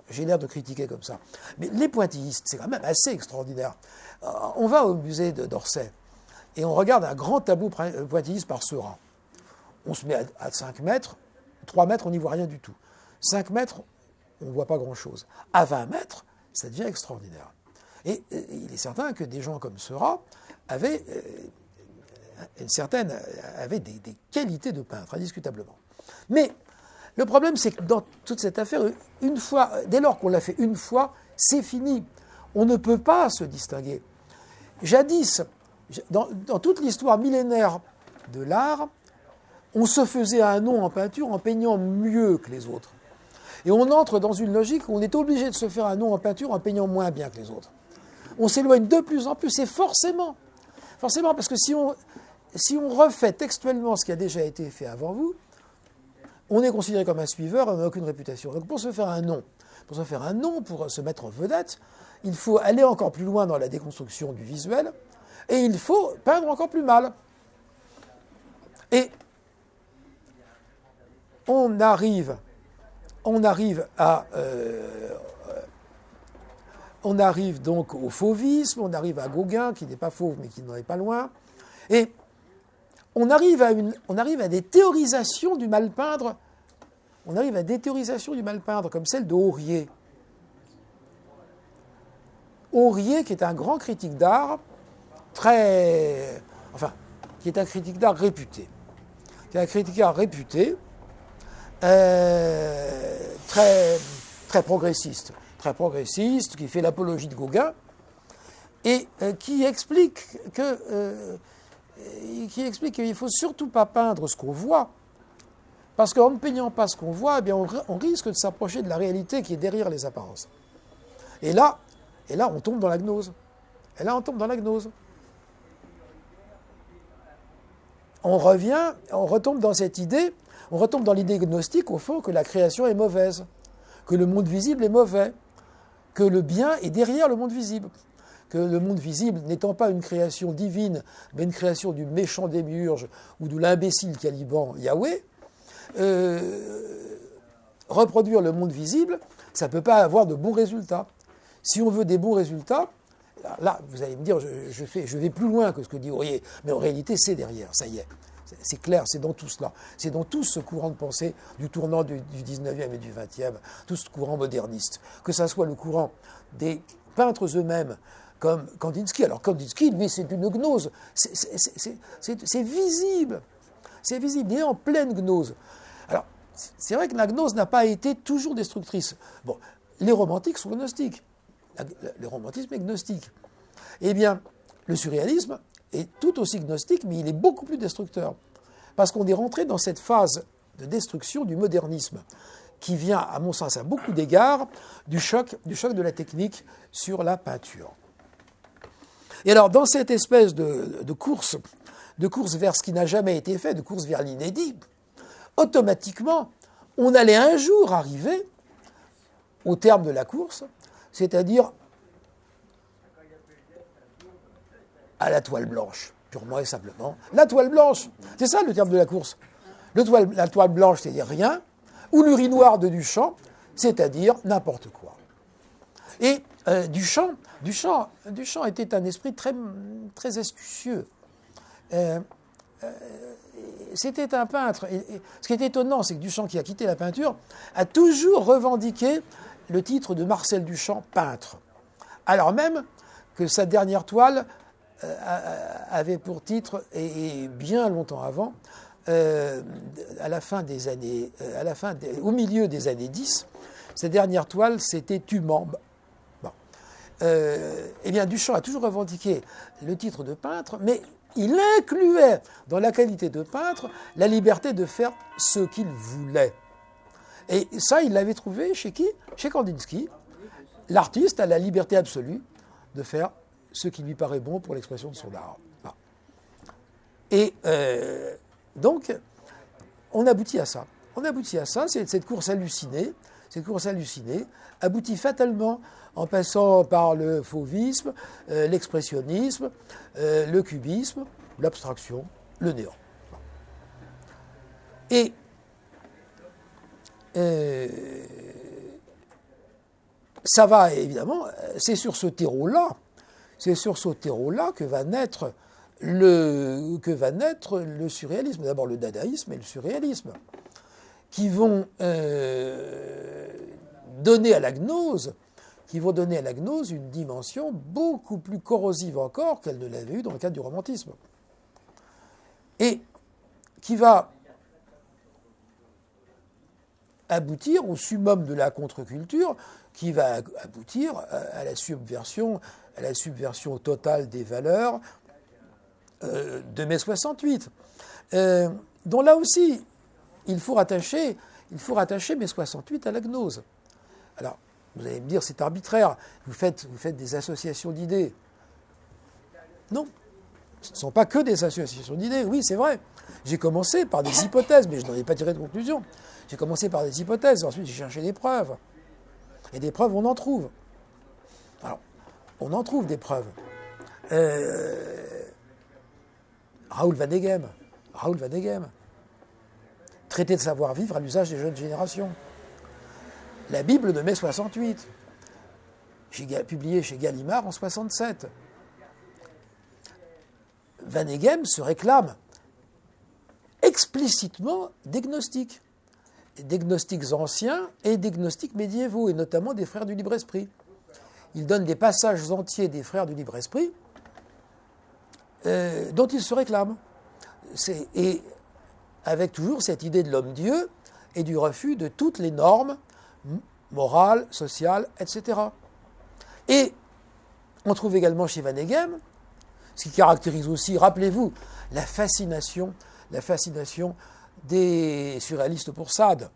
j'ai l'air de critiquer comme ça, mais les pointillistes, c'est quand même assez extraordinaire. On va au musée d'Orsay et on regarde un grand tableau pointilliste par Seurat. On se met à 5 mètres, 3 mètres, on n'y voit rien du tout. 5 mètres, on ne voit pas grand-chose. À 20 mètres, ça devient extraordinaire. Et il est certain que des gens comme Seurat avaient des qualités de peintre, indiscutablement. Mais le problème, c'est que dans toute cette affaire, dès lors qu'on l'a fait une fois, c'est fini. On ne peut pas se distinguer. Jadis, dans toute l'histoire millénaire de l'art, on se faisait un nom en peinture en peignant mieux que les autres. Et on entre dans une logique où on est obligé de se faire un nom en peinture en peignant moins bien que les autres. On s'éloigne de plus en plus, et forcément, parce que si on refait textuellement ce qui a déjà été fait avant vous, on est considéré comme un suiveur et on n'a aucune réputation. Donc pour se faire un nom, pour se mettre en vedette, il faut aller encore plus loin dans la déconstruction du visuel, et il faut peindre encore plus mal. Et on arrive donc au fauvisme, on arrive à Gauguin, qui n'est pas fauve, mais qui n'en est pas loin. Et on arrive à des théorisations du mal peindre. On arrive à des théorisations du mal peindre, comme celle de Aurier. Aurier, qui est un grand critique d'art, qui est un critique d'art réputé. Très progressiste, qui fait l'apologie de Gauguin, et qui explique qu'il ne faut surtout pas peindre ce qu'on voit, parce qu'en ne peignant pas ce qu'on voit, eh bien on risque de s'approcher de la réalité qui est derrière les apparences. Et là, on tombe dans la gnose. On retombe dans cette idée, on retombe dans l'idée gnostique, au fond, que la création est mauvaise, que le monde visible est mauvais, que le bien est derrière le monde visible, que le monde visible n'étant pas une création divine, mais une création du méchant démiurge ou de l'imbécile Caliban Yahweh, reproduire le monde visible, ça ne peut pas avoir de bons résultats. Si on veut des bons résultats, là, vous allez me dire, je vais plus loin que ce que dit Aurier, mais en réalité, c'est derrière, ça y est. C'est clair, c'est dans tout cela. C'est dans tout ce courant de pensée du tournant du 19e et du 20e, tout ce courant moderniste. Que ça soit le courant des peintres eux-mêmes, comme Kandinsky. Alors Kandinsky, lui, c'est une gnose. C'est visible. C'est visible. Il est en pleine gnose. Alors, c'est vrai que la gnose n'a pas été toujours destructrice. Bon, les romantiques sont gnostiques. Le romantisme est gnostique. Eh bien, le surréalisme est tout aussi gnostique, mais il est beaucoup plus destructeur. Parce qu'on est rentré dans cette phase de destruction du modernisme, qui vient, à mon sens, à beaucoup d'égards, du choc de la technique sur la peinture. Et alors, dans cette espèce de course vers ce qui n'a jamais été fait, de course vers l'inédit, automatiquement, on allait un jour arriver au terme de la course, c'est-à-dire à la toile blanche, purement et simplement. La toile blanche, c'est ça le terme de la course. La toile blanche, c'est-à-dire rien, ou l'urinoir de Duchamp, c'est-à-dire n'importe quoi. Et Duchamp était un esprit très, très astucieux. C'était un peintre. Et ce qui est étonnant, c'est que Duchamp, qui a quitté la peinture, a toujours revendiqué le titre de Marcel Duchamp, peintre. Alors même que sa dernière toile avait pour titre, et bien longtemps avant, au milieu des années 10, sa dernière toile, c'était Tumambe. Bon. Eh bien, Duchamp a toujours revendiqué le titre de peintre, mais il incluait dans la qualité de peintre la liberté de faire ce qu'il voulait. Et ça, il l'avait trouvé chez qui ? Chez Kandinsky. L'artiste a la liberté absolue de faire ce qui lui paraît bon pour l'expression de son art. Et donc, on aboutit à ça. Cette course hallucinée aboutit fatalement en passant par le fauvisme, l'expressionnisme, le cubisme, l'abstraction, le néant. Et ça va évidemment, c'est sur ce terreau-là que va naître le surréalisme, d'abord le dadaïsme et le surréalisme, qui vont donner à la gnose une dimension beaucoup plus corrosive encore qu'elle ne l'avait eu dans le cadre du romantisme. Et qui va aboutir au summum de la contre-culture, qui va aboutir à la subversion totale des valeurs de mai 68, dont là aussi, il faut rattacher mai 68 à la gnose. Alors, vous allez me dire, c'est arbitraire, vous faites des associations d'idées. Non, ce ne sont pas que des associations d'idées, oui, c'est vrai. J'ai commencé par des hypothèses, mais je n'en ai pas tiré de conclusion. J'ai commencé par des hypothèses, ensuite j'ai cherché des preuves. Et des preuves, on en trouve. Alors, on en trouve des preuves. Raoul Vaneigem. Traité de savoir-vivre à l'usage des jeunes générations. La Bible de mai 68, publiée chez Gallimard en 67. Vaneigem se réclame explicitement des gnostiques anciens et des gnostiques médiévaux, et notamment des frères du libre-esprit. Il donne des passages entiers des frères du libre-esprit dont il se réclame. Et avec toujours cette idée de l'homme-dieu et du refus de toutes les normes morales, sociales, etc. Et on trouve également chez Vaneigem, ce qui caractérise aussi, rappelez-vous, la fascination des surréalistes pour Sade.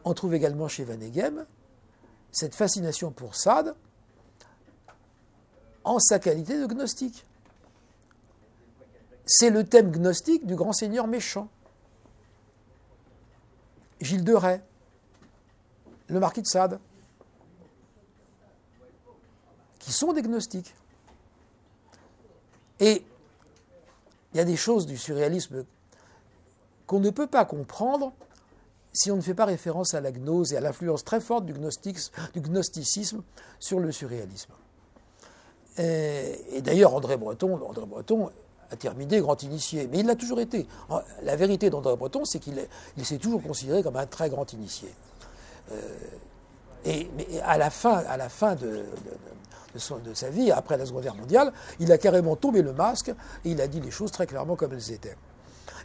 On trouve également chez Vaneigem cette fascination pour Sade en sa qualité de gnostique. C'est le thème gnostique du grand seigneur méchant. Gilles de Rais, le marquis de Sade, qui sont des gnostiques. Et il y a des choses du surréalisme qu'on ne peut pas comprendre si on ne fait pas référence à la gnose et à l'influence très forte du gnosticisme sur le surréalisme. Et d'ailleurs, André Breton a terminé grand initié, mais il l'a toujours été. La vérité d'André Breton, c'est qu'il s'est toujours considéré comme un très grand initié. Mais à la fin de sa vie, après la Seconde Guerre mondiale, il a carrément tombé le masque et il a dit les choses très clairement comme elles étaient.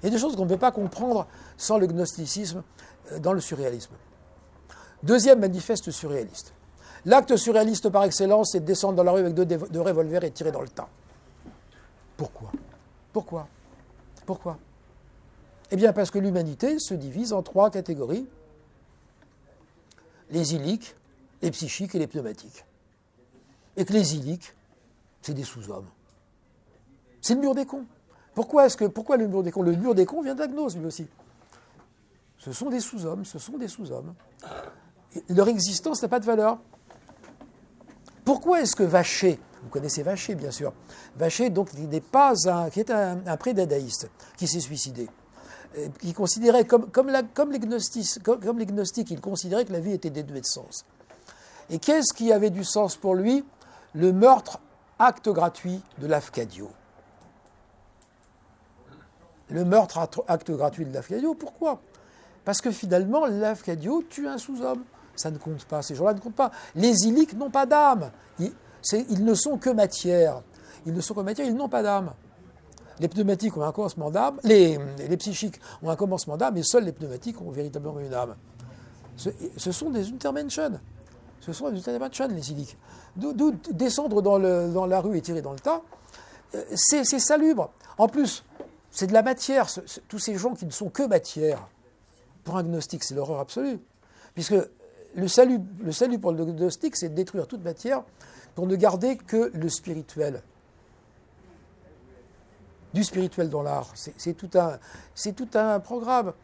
Il y a des choses qu'on ne peut pas comprendre sans le gnosticisme dans le surréalisme. Deuxième manifeste surréaliste. L'acte surréaliste par excellence, c'est de descendre dans la rue avec deux revolvers et tirer dans le tas. Pourquoi ? Eh bien parce que l'humanité se divise en 3 catégories. Les iliques, les psychiques et les pneumatiques. Et que les iliques, c'est des sous-hommes. C'est le mur des cons. Pourquoi le mur des cons ? Le mur des cons vient de la gnose, lui aussi. Ce sont des sous-hommes. Et leur existence n'a pas de valeur. Pourquoi est-ce que Vacher, vous connaissez Vacher bien sûr, Vacher donc qui est un prédadaïste, qui s'est suicidé, qui considérait comme les gnostiques, il considérait que la vie était dénuée de sens. Et qu'est-ce qui avait du sens pour lui ? Le meurtre, acte gratuit de Lafcadio. Le meurtre, acte gratuit de Lafcadio, pourquoi ? Parce que finalement, Lafcadio tue un sous-homme. Ça ne compte pas, ces gens-là ne comptent pas. Les iliques n'ont pas d'âme. Ils ne sont que matière. Ils n'ont pas d'âme. Les pneumatiques ont un commencement d'âme, les psychiques ont un commencement d'âme, et seuls les pneumatiques ont véritablement une âme. Ce sont des Untermenschen. Les iliques. D'où descendre dans la rue et tirer dans le tas, c'est salubre. En plus, c'est de la matière. Tous ces gens qui ne sont que matière, pour un gnostique, c'est l'horreur absolue. Puisque le salut pour le gnostique, c'est de détruire toute matière pour ne garder que le spirituel. Du spirituel dans l'art. C'est tout un programme.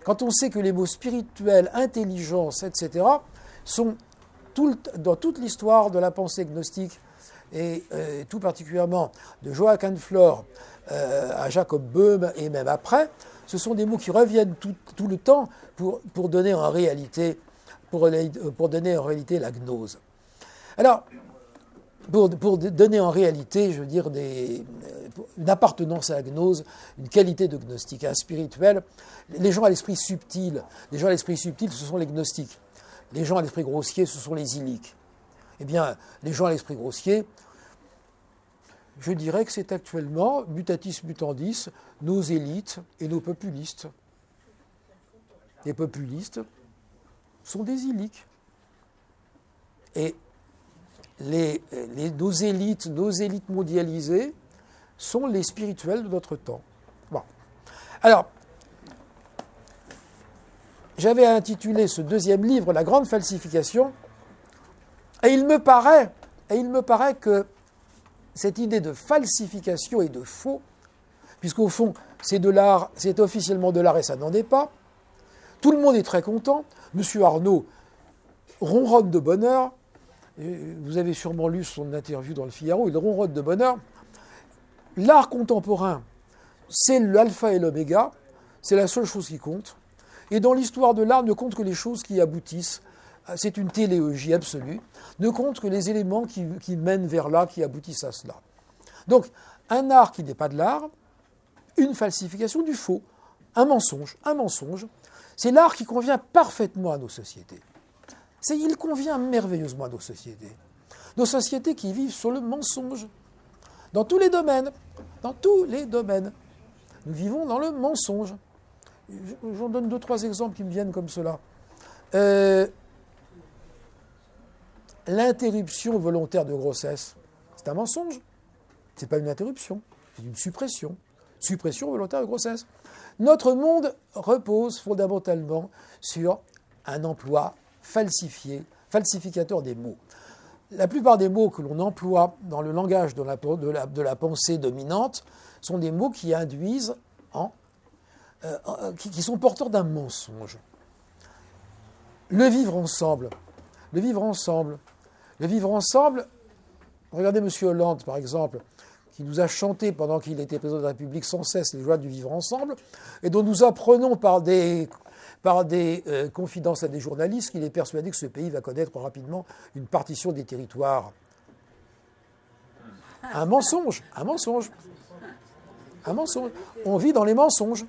Quand on sait que les mots spirituel, intelligence, etc., sont dans toute l'histoire de la pensée gnostique, et tout particulièrement de Joachim Flor à Jacob Böhm et même après, ce sont des mots qui reviennent tout le temps pour donner en réalité la gnose. Alors, pour donner en réalité, je veux dire, une appartenance à la gnose, une qualité de gnostique, un spirituel, les gens à l'esprit subtil, ce sont les gnostiques. Les gens à l'esprit grossier, ce sont les iliques. Eh bien, les gens à l'esprit grossier, je dirais que c'est actuellement, mutatis mutandis, nos élites et nos populistes. Les populistes sont des iliques. Et nos élites mondialisées sont les spirituels de notre temps. Bon. Alors, j'avais intitulé ce deuxième livre « La grande falsification », et il me paraît que cette idée de falsification et de faux, puisqu'au fond, c'est de l'art, c'est officiellement de l'art et ça n'en est pas, tout le monde est très content, M. Arnaud ronronne de bonheur, vous avez sûrement lu son interview dans le Figaro, il ronronne de bonheur. L'art contemporain, c'est l'alpha et l'oméga, c'est la seule chose qui compte. Et dans l'histoire de l'art, ne compte que les choses qui aboutissent. C'est une téléologie absolue. Ne compte que les éléments qui mènent vers là, qui aboutissent à cela. Donc, un art qui n'est pas de l'art, une falsification du faux, un mensonge. C'est l'art qui convient parfaitement à nos sociétés. Il convient merveilleusement à nos sociétés. Nos sociétés qui vivent sur le mensonge. Dans tous les domaines. Nous vivons dans le mensonge. J'en donne 2-3 exemples qui me viennent comme cela. L'interruption volontaire de grossesse, c'est un mensonge. Ce n'est pas une interruption, c'est une suppression. Suppression volontaire de grossesse. Notre monde repose fondamentalement sur un emploi falsificateur des mots. La plupart des mots que l'on emploie dans le langage de la pensée dominante sont des mots qui induisent qui sont porteurs d'un mensonge. Le vivre ensemble. Regardez M. Hollande, par exemple, qui nous a chanté pendant qu'il était président de la République sans cesse les joies du vivre ensemble, et dont nous apprenons par des confidences à des journalistes qu'il est persuadé que ce pays va connaître rapidement une partition des territoires. Un mensonge, un mensonge, un mensonge. On vit dans les mensonges,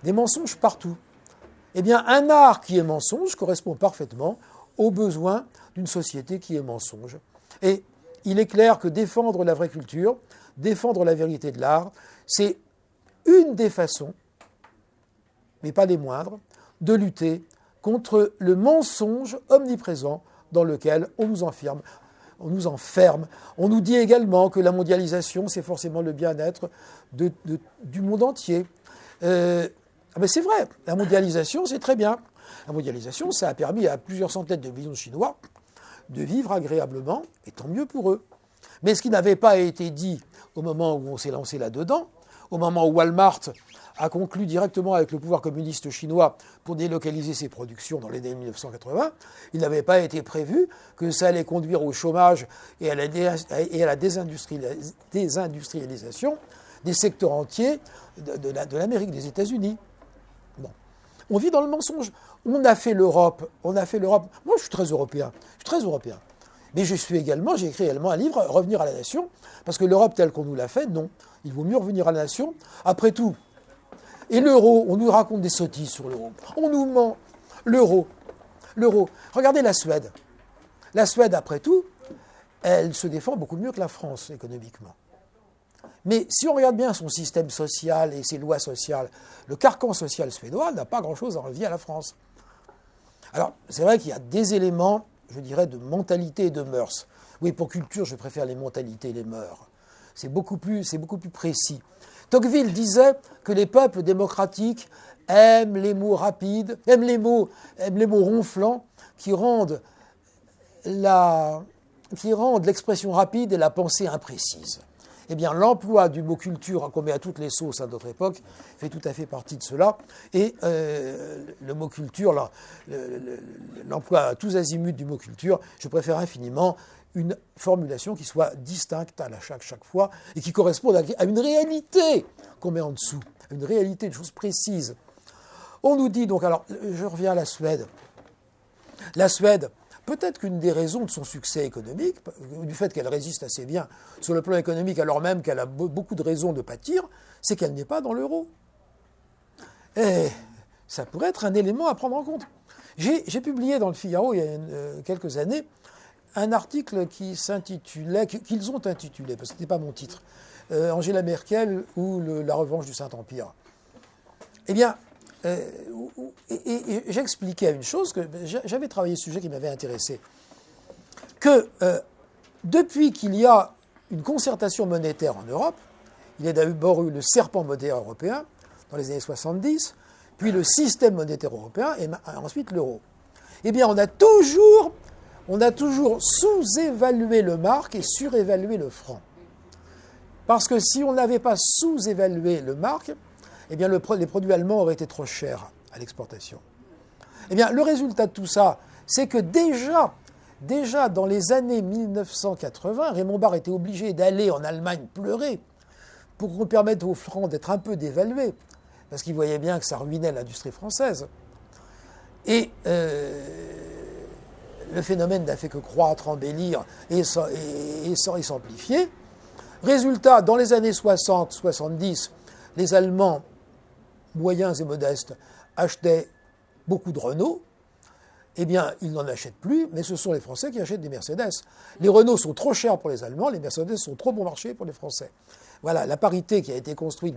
des mensonges partout. Eh bien, un art qui est mensonge correspond parfaitement aux besoins d'une société qui est mensonge. Et il est clair que défendre la vraie culture, défendre la vérité de l'art, c'est une des façons, mais pas des moindres, de lutter contre le mensonge omniprésent dans lequel on nous enferme. On nous dit également que la mondialisation, c'est forcément le bien-être du monde entier. Mais c'est vrai, la mondialisation, c'est très bien. La mondialisation, ça a permis à plusieurs centaines de millions de Chinois de vivre agréablement, et tant mieux pour eux. Mais ce qui n'avait pas été dit au moment où on s'est lancé là-dedans, au moment où Walmart a conclu directement avec le pouvoir communiste chinois pour délocaliser ses productions dans les années 1980, il n'avait pas été prévu que ça allait conduire au chômage et à la désindustrialisation des secteurs entiers de l'Amérique, des États-Unis. Bon. On vit dans le mensonge. On a fait l'Europe. Moi, je suis très européen. Mais j'ai écrit également un livre, Revenir à la nation, parce que l'Europe telle qu'on nous l'a fait, non. Il vaut mieux revenir à la nation. Après tout, et l'euro, on nous raconte des sottises sur l'euro. On nous ment. L'euro. Regardez la Suède. La Suède, après tout, elle se défend beaucoup mieux que la France économiquement. Mais si on regarde bien son système social et ses lois sociales, le carcan social suédois n'a pas grand-chose à envier à la France. Alors, c'est vrai qu'il y a des éléments, je dirais, de mentalité et de mœurs. Oui, pour culture, je préfère les mentalités et les mœurs. C'est beaucoup plus précis. Tocqueville disait que les peuples démocratiques aiment les mots rapides, aiment les mots ronflants qui rendent l'expression rapide et la pensée imprécise. Eh bien, l'emploi du mot culture qu'on met à toutes les sauces à notre époque fait tout à fait partie de cela. Et le mot culture, l'emploi à tous azimuts du mot culture, je préfère infiniment une formulation qui soit distincte à chaque fois et qui corresponde à une réalité qu'on met en dessous, une réalité, une chose précise. On nous dit donc, alors je reviens à la Suède. La Suède, peut-être qu'une des raisons de son succès économique, du fait qu'elle résiste assez bien sur le plan économique alors même qu'elle a beaucoup de raisons de pâtir, c'est qu'elle n'est pas dans l'euro. Et ça pourrait être un élément à prendre en compte. J'ai publié dans le Figaro il y a quelques années un article qu'ils ont intitulé, parce que ce n'était pas mon titre, Angela Merkel ou la revanche du Saint-Empire. Eh bien, et j'expliquais une chose, que j'avais travaillé ce sujet qui m'avait intéressé, que depuis qu'il y a une concertation monétaire en Europe, il y a d'abord eu le serpent monétaire européen dans les années 70, puis le système monétaire européen et ensuite l'euro. Eh bien, on a toujours sous-évalué le mark et surévalué le franc. Parce que si on n'avait pas sous-évalué le mark, eh bien, les produits allemands auraient été trop chers à l'exportation. Eh bien, le résultat de tout ça, c'est que déjà dans les années 1980, Raymond Barre était obligé d'aller en Allemagne pleurer pour permettre au franc d'être un peu dévalué, parce qu'il voyait bien que ça ruinait l'industrie française. Et le phénomène n'a fait que croître, embellir et s'amplifier. Résultat, dans les années 60-70, les Allemands moyens et modestes achetaient beaucoup de Renault. Eh bien, ils n'en achètent plus, mais ce sont les Français qui achètent des Mercedes. Les Renault sont trop chers pour les Allemands, les Mercedes sont trop bon marché pour les Français. Voilà, la parité qui a été construite,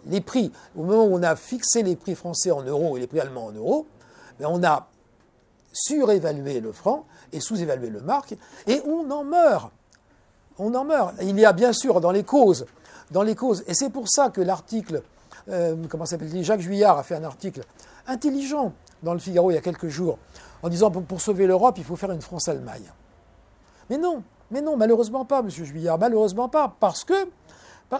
les prix, au moment où on a fixé les prix français en euros et les prix allemands en euros, on a surévalué le franc et sous-évalué le mark, et on en meurt. Il y a bien sûr dans les causes, et c'est pour ça que l'article, Jacques Juillard a fait un article intelligent dans le Figaro il y a quelques jours, en disant pour sauver l'Europe, il faut faire une France-Allemagne. Mais non, malheureusement pas, monsieur Juillard, malheureusement pas,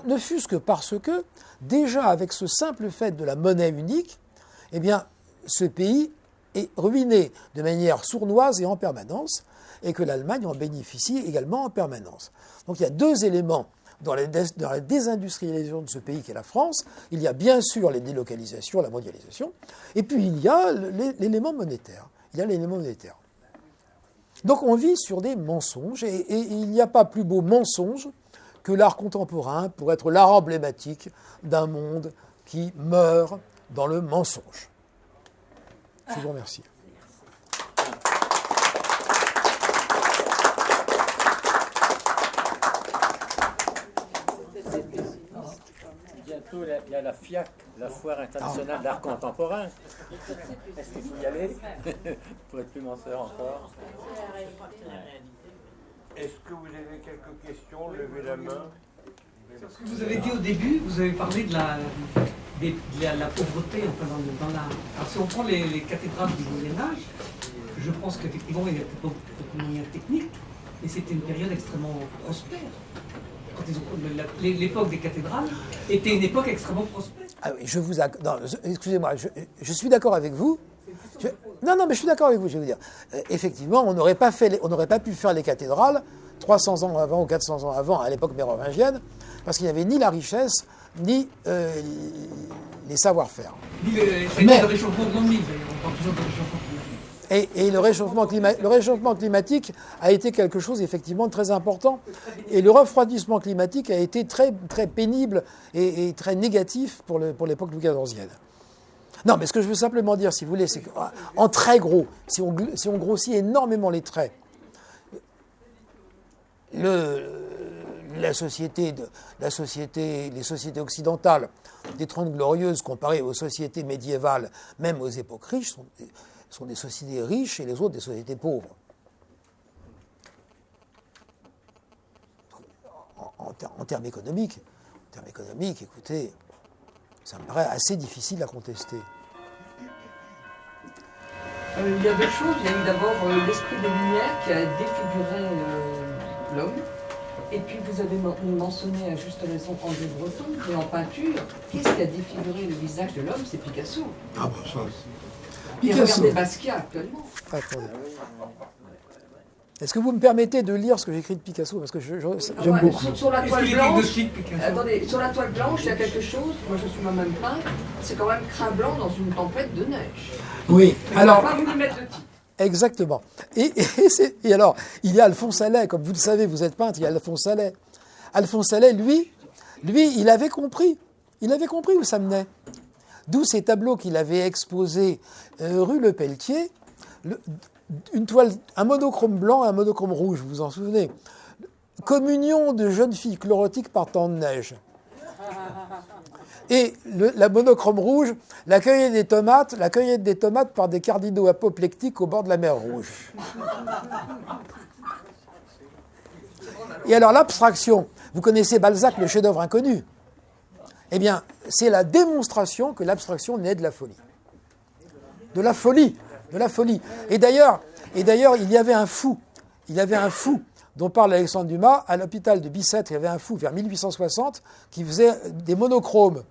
ne fût-ce que parce que, déjà avec ce simple fait de la monnaie unique, eh bien, ce pays est ruinée de manière sournoise et en permanence, et que l'Allemagne en bénéficie également en permanence. Donc il y a deux éléments dans la désindustrialisation de ce pays qu'est la France. Il y a bien sûr les délocalisations, la mondialisation, et puis il y a l'élément monétaire. Donc on vit sur des mensonges, et il n'y a pas plus beau mensonge que l'art contemporain pour être l'art emblématique d'un monde qui meurt dans le mensonge. Je vous remercie. Bientôt, il y a la FIAC, la Foire internationale d'art contemporain. Est-ce qu'il faut y aller pour être plus menteur encore? Est-ce que vous avez quelques questions? Levez la main. Ce que vous avez dit au début, vous avez parlé de la pauvreté. Enfin, alors si on prend les cathédrales du Moyen-Âge, je pense qu'effectivement il y a beaucoup de moyens techniques, et c'était une période extrêmement prospère. L'époque des cathédrales était une époque extrêmement prospère. Ah oui, excusez-moi, je suis d'accord avec vous. Non, mais je suis d'accord avec vous, je vais vous dire. Effectivement, on n'aurait pas pu faire les cathédrales 300 ans avant ou 400 ans avant, à l'époque mérovingienne, parce qu'il n'y avait ni la richesse, ni les savoir-faire. Ni le réchauffement de l'an 1000, d'ailleurs, on parle toujours de réchauffement climatique. Et le réchauffement climatique a été quelque chose effectivement de très important. Et le refroidissement climatique a été très, très pénible et très négatif pour l'époque louis-quatorzienne. Non, mais ce que je veux simplement dire, si vous voulez, c'est qu'en très gros, si on grossit énormément les traits, les sociétés occidentales des Trente Glorieuses comparées aux sociétés médiévales, même aux époques riches, sont des sociétés riches et les autres des sociétés pauvres. En termes économiques, écoutez, ça me paraît assez difficile à contester. Il y a deux choses. Il y a eu d'abord l'esprit des Lumières qui a défiguré l'homme. Et puis vous avez mentionné à juste raison André Breton, mais en peinture, qu'est-ce qui a défiguré le visage de l'homme? C'est Picasso. Ah bah ça. Et regardez Basquiat actuellement. Attendez. Est-ce que vous me permettez de lire ce que j'écris de Picasso? Parce que j'aime beaucoup. Sur la toile blanche, attendez, sur la toile blanche, il y a quelque chose, moi je suis moi-même peintre, c'est quand même crin blanc dans une tempête de neige. Oui, alors. On va pas vous mettre le titre. Exactement. Et alors, il y a Alphonse Allais, comme vous le savez, vous êtes peintre, il y a Alphonse Allais. Alphonse Allais, lui, il avait compris. Il avait compris où ça menait. D'où ces tableaux qu'il avait exposés rue Le Pelletier, une toile, un monochrome blanc et un monochrome rouge, vous vous en souvenez? Communion de jeunes filles chlorotiques par temps de neige. Et la monochrome rouge, la cueillette des tomates par des cardinaux apoplectiques au bord de la mer Rouge. Et alors l'abstraction, vous connaissez Balzac, le chef-d'œuvre inconnu. Eh bien, c'est la démonstration que l'abstraction naît de la folie. De la folie. Et d'ailleurs, il y avait un fou dont parle Alexandre Dumas, à l'hôpital de Bicêtre. Il y avait un fou vers 1860 qui faisait des monochromes.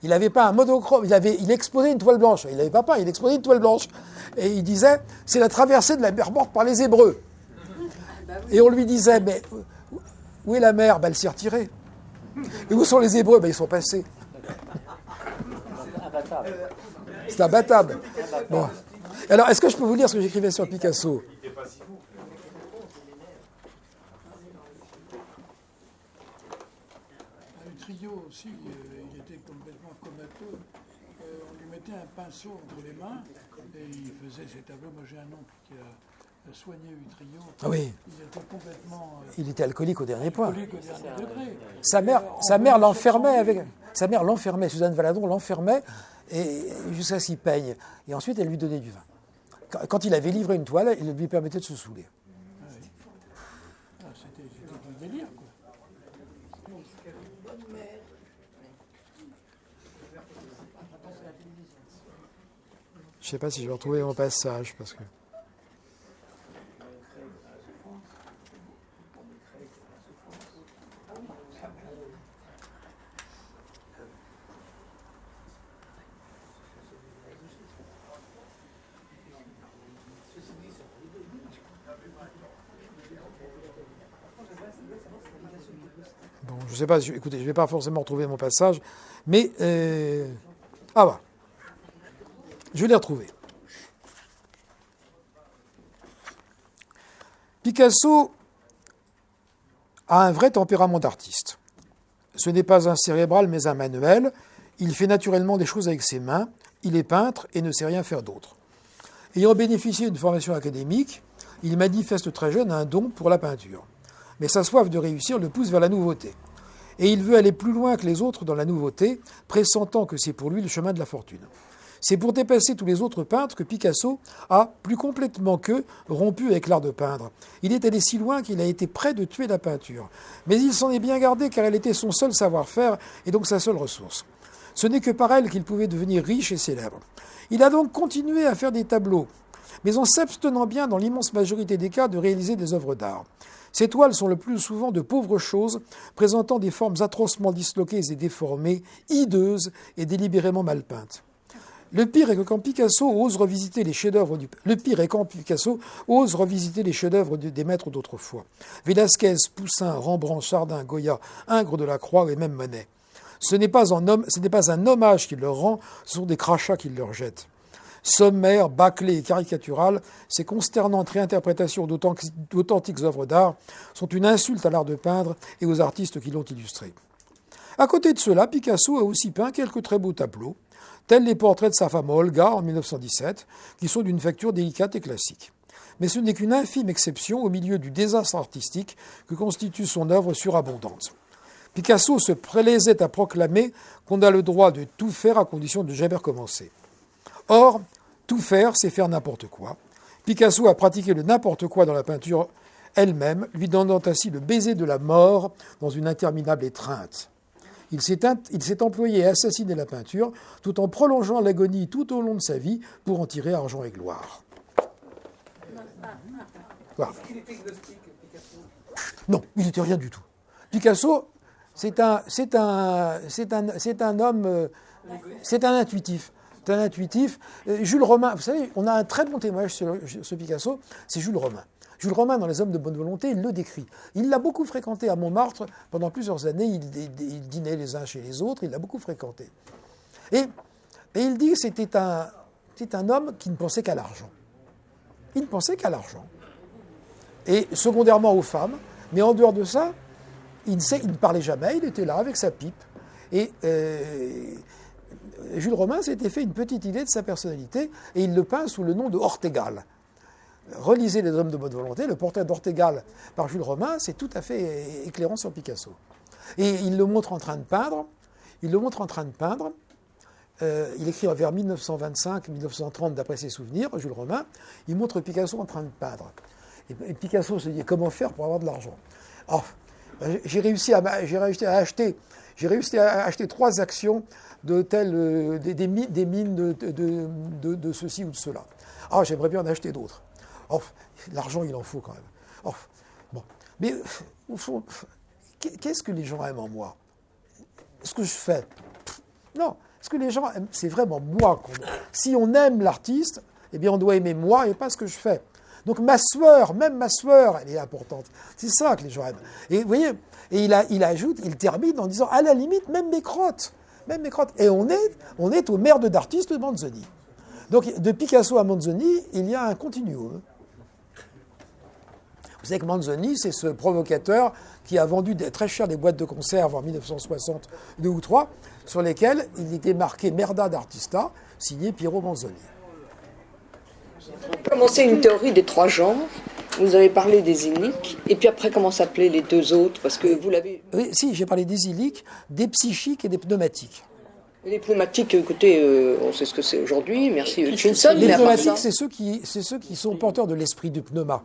Il n'avait pas un monochrome, il exposait une toile blanche. Il n'avait pas peint, il exposait une toile blanche. Et il disait, c'est la traversée de la mer Morte par les Hébreux. Et on lui disait, mais où est la mer? Elle s'est retirée. Et où sont les Hébreux? Ils sont passés. C'est imbattable. Bon. Alors, est-ce que je peux vous lire ce que j'écrivais sur Picasso? Utrillo aussi, il était complètement comateux. On lui mettait un pinceau entre les mains et il faisait ses tableaux. Moi, j'ai un oncle qui a soigné Utrillo. Ah oui. Il était complètement... il était alcoolique au dernier point. Alcoolique au dernier degré. Sa mère l'enfermait avec... Sa mère l'enfermait, Suzanne Valadon l'enfermait jusqu'à ce qu'il peigne. Et ensuite, elle lui donnait du vin. Quand il avait livré une toile, il lui permettait de se saouler. C'était du délire, quoi. Je ne sais pas si je vais retrouver mon passage, parce que... Bon, je ne sais pas, écoutez, je ne vais pas forcément retrouver mon passage, mais... ah bah, je l'ai retrouvé. Picasso a un vrai tempérament d'artiste. Ce n'est pas un cérébral, mais un manuel. Il fait naturellement des choses avec ses mains. Il est peintre et ne sait rien faire d'autre. Ayant bénéficié d'une formation académique, il manifeste très jeune un don pour la peinture. Mais sa soif de réussir le pousse vers la nouveauté. Et il veut aller plus loin que les autres dans la nouveauté, pressentant que c'est pour lui le chemin de la fortune. C'est pour dépasser tous les autres peintres que Picasso a, plus complètement qu'eux, rompu avec l'art de peindre. Il est allé si loin qu'il a été près de tuer la peinture. Mais il s'en est bien gardé car elle était son seul savoir-faire et donc sa seule ressource. Ce n'est que par elle qu'il pouvait devenir riche et célèbre. Il a donc continué à faire des tableaux, mais en s'abstenant bien dans l'immense majorité des cas de réaliser des œuvres d'art. Ces toiles sont le plus souvent de pauvres choses, présentant des formes atrocement disloquées et déformées, hideuses et délibérément mal peintes. Le pire est quand Picasso ose revisiter les chefs-d'œuvre des maîtres d'autrefois. Velázquez, Poussin, Rembrandt, Chardin, Goya, Ingres de la Croix et même Monet. Ce n'est pas un hommage qu'il leur rend, ce sont des crachats qu'il leur jette. Sommaire, bâclé et caricatural, ces consternantes réinterprétations d'authentiques œuvres d'art sont une insulte à l'art de peindre et aux artistes qui l'ont illustré. À côté de cela, Picasso a aussi peint quelques très beaux tableaux, tels les portraits de sa femme Olga en 1917, qui sont d'une facture délicate et classique. Mais ce n'est qu'une infime exception au milieu du désastre artistique que constitue son œuvre surabondante. Picasso se plaisait à proclamer qu'on a le droit de tout faire à condition de jamais recommencer. Or, tout faire, c'est faire n'importe quoi. Picasso a pratiqué le n'importe quoi dans la peinture elle-même, lui donnant ainsi le baiser de la mort dans une interminable étreinte. Il s'est employé à assassiner la peinture tout en prolongeant l'agonie tout au long de sa vie pour en tirer argent et gloire. Voilà. Est-ce qu'il était gnostique, Picasso? Non, il n'était rien du tout. Picasso, c'est un homme, c'est un intuitif. C'est un intuitif. Jules Romain, vous savez, on a un très bon témoignage sur Picasso, c'est Jules Romain. Jules Romain, dans Les Hommes de bonne volonté, il le décrit. Il l'a beaucoup fréquenté à Montmartre pendant plusieurs années. Il dînait les uns chez les autres. Il l'a beaucoup fréquenté. Et il dit que c'était un homme qui ne pensait qu'à l'argent. Il ne pensait qu'à l'argent. Et secondairement aux femmes. Mais en dehors de ça, il ne parlait jamais. Il était là avec sa pipe. Et Jules Romain s'était fait une petite idée de sa personnalité. Et il le peint sous le nom de Ortegal. Relisez Les Hommes de bonne volonté, le portrait d'Ortegal par Jules Romain, c'est tout à fait éclairant sur Picasso. Et il le montre en train de peindre. Il écrit vers 1925-1930, d'après ses souvenirs, Jules Romain. Il montre Picasso en train de peindre. Et Picasso se dit comment faire pour avoir de l'argent. Alors, j'ai réussi à acheter 3 actions de des mines de ceci ou de cela. Ah, j'aimerais bien en acheter d'autres. Oh, l'argent, il en faut quand même. Oh, bon. Mais au fond, qu'est-ce que les gens aiment en moi? Ce que je fais? Non. Ce que les gens aiment, c'est vraiment moi. Si on aime l'artiste, eh bien, on doit aimer moi et pas ce que je fais. Donc même ma sueur, elle est importante. C'est ça que les gens aiment. Et vous voyez, et il termine en disant, à la limite, même mes crottes. Et on est au merde d'artistes de Manzoni. Donc, de Picasso à Manzoni, il y a un continuum. Vous savez que Manzoni, c'est ce provocateur qui a vendu très cher des boîtes de conserve en 1962 ou 3, sur lesquelles il était marqué Merda d'Artista, signé Piero Manzoni. Vous avez commencé une théorie des 3 genres. Vous avez parlé des iliques. Et puis après, comment s'appelaient les 2 autres? Parce que vous l'avez... Oui, si, j'ai parlé des iliques, des psychiques et des pneumatiques. Les pneumatiques, écoutez, on sait ce que c'est aujourd'hui. Merci Hutchinson. Les pneumatiques, c'est ceux qui sont porteurs de l'esprit du pneuma.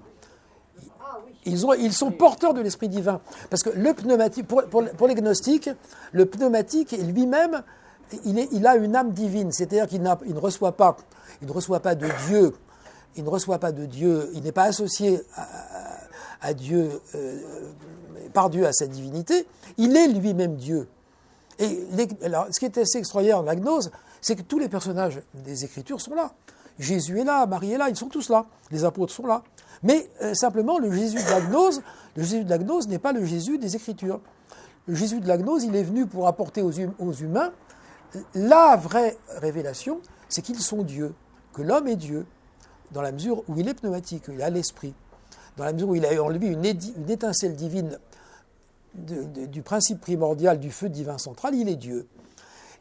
Ils sont porteurs de l'esprit divin. Parce que le pneumatique, pour les gnostiques, le pneumatique lui-même, il a une âme divine. C'est-à-dire qu'il ne reçoit pas de Dieu. Il ne reçoit pas de Dieu. Il n'est pas associé à Dieu, par Dieu à sa divinité. Il est lui-même Dieu. Et alors, ce qui est assez extraordinaire dans la gnose, c'est que tous les personnages des Écritures sont là. Jésus est là, Marie est là, ils sont tous là, les apôtres sont là. Mais simplement, le Jésus de la gnose n'est pas le Jésus des Écritures. Le Jésus de la gnose, il est venu pour apporter aux humains la vraie révélation, c'est qu'ils sont Dieu, que l'homme est Dieu, dans la mesure où il est pneumatique, il a l'esprit, dans la mesure où il a en lui une étincelle divine du principe primordial du feu divin central, il est Dieu.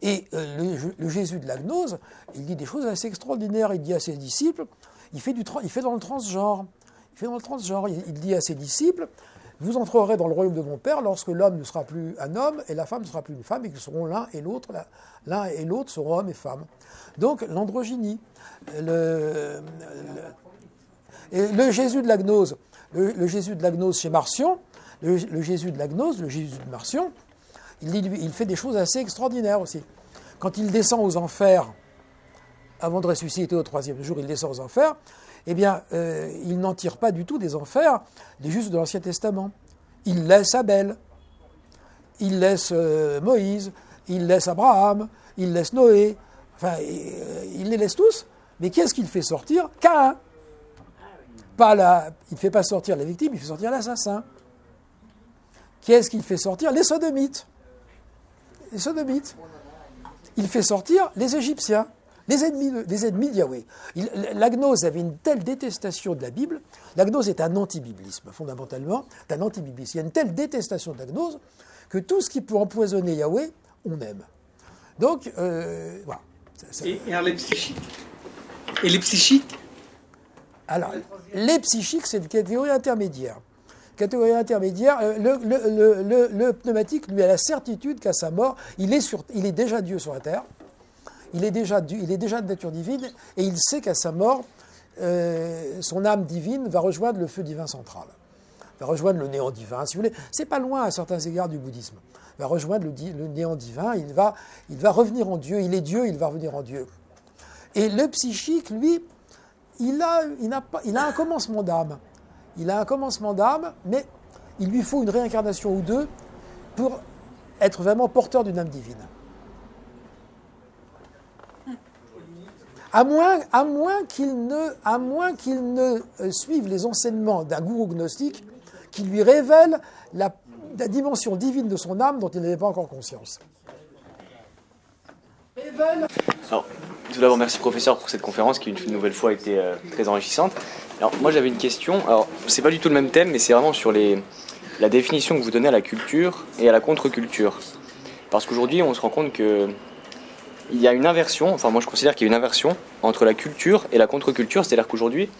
Et le Jésus de la gnose, il dit des choses assez extraordinaires. Il dit à ses disciples, il fait dans le transgenre. Il dit à ses disciples, vous entrerez dans le royaume de mon Père lorsque l'homme ne sera plus un homme et la femme ne sera plus une femme et qu'ils seront l'un et l'autre seront homme et femme. Donc l'androgynie. Le Jésus de la gnose, le Jésus de la gnose chez Marcion, le Jésus de la gnose, le Jésus de Marcion, il fait des choses assez extraordinaires aussi. Quand il descend aux enfers, avant de ressusciter au 3e jour, il descend aux enfers, eh bien, il n'en tire pas du tout des enfers les justes de l'Ancien Testament. Il laisse Abel, il laisse Moïse, il laisse Abraham, il laisse Noé, enfin, il les laisse tous, mais qu'est-ce qu'il fait sortir? Caïn. Il ne fait pas sortir les victimes, il fait sortir l'assassin. Qu'est-ce qu'il fait sortir? Les sodomites. Les sodomites. Il fait sortir les Égyptiens, les ennemis de Yahweh. La gnose avait une telle détestation de la Bible. La gnose est un antibiblisme, fondamentalement. C'est un antibiblisme. Il y a une telle détestation de la gnose que tout ce qui peut empoisonner Yahweh, on aime. Donc, voilà. Et alors les psychiques? Et les psychiques? Alors, les psychiques, c'est une catégorie intermédiaire. Le pneumatique, lui, a la certitude qu'à sa mort, il est déjà Dieu sur la terre. Il est déjà de nature divine, et il sait qu'à sa mort, son âme divine va rejoindre le feu divin central, va rejoindre le néant divin. Si vous voulez, c'est pas loin à certains égards du bouddhisme. Il va rejoindre le néant divin, il va revenir en Dieu. Il est Dieu, il va revenir en Dieu. Et le psychique, lui, il a un commencement d'âme. Il a un commencement d'âme, mais il lui faut une réincarnation ou deux pour être vraiment porteur d'une âme divine. À moins qu'il ne suive les enseignements d'un gourou gnostique qui lui révèle la dimension divine de son âme dont il n'avait pas encore conscience. Alors, tout d'abord, merci professeur pour cette conférence qui, une nouvelle fois, a été très enrichissante. Alors, moi, j'avais une question. Alors, c'est pas du tout le même thème, mais c'est vraiment sur la définition que vous donnez à la culture et à la contre-culture. Parce qu'aujourd'hui, on se rend compte que il y a une inversion, enfin moi je considère qu'il y a une inversion entre la culture et la contre-culture, c'est-à-dire qu'aujourd'hui,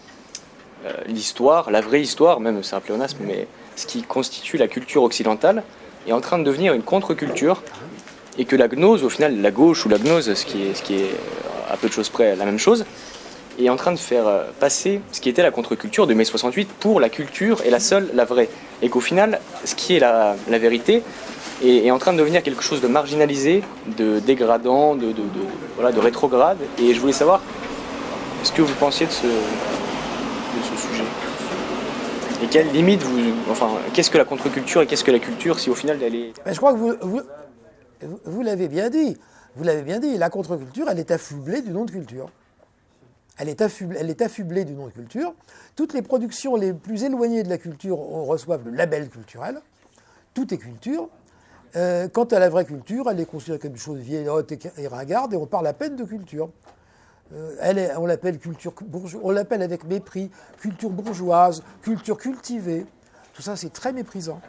l'histoire, la vraie histoire, même c'est un pléonasme, mais ce qui constitue la culture occidentale est en train de devenir une contre-culture, et que la gnose, au final, la gauche ou la gnose, ce qui est à peu de choses près la même chose, est en train de faire passer ce qui était la contre-culture de mai 68 pour la culture et la seule, la vraie. Et qu'au final, ce qui est la vérité est en train de devenir quelque chose de marginalisé, de dégradant, de rétrograde. Et je voulais savoir ce que vous pensiez de ce sujet. Et quelles limites qu'est-ce que la contre-culture et qu'est-ce que la culture si au final elle est... Je crois que vous l'avez bien dit. Vous l'avez bien dit. La contre-culture, elle est affublée du nom de culture. Elle est affublée du nom de culture. Toutes les productions les plus éloignées de la culture reçoivent le label culturel. Tout est culture. Quant à la vraie culture, elle est considérée comme une chose vieillotte et ringarde, et on parle à peine de culture. On l'appelle culture bourgeoise, on l'appelle avec mépris culture bourgeoise, culture cultivée. Tout ça, c'est très méprisant.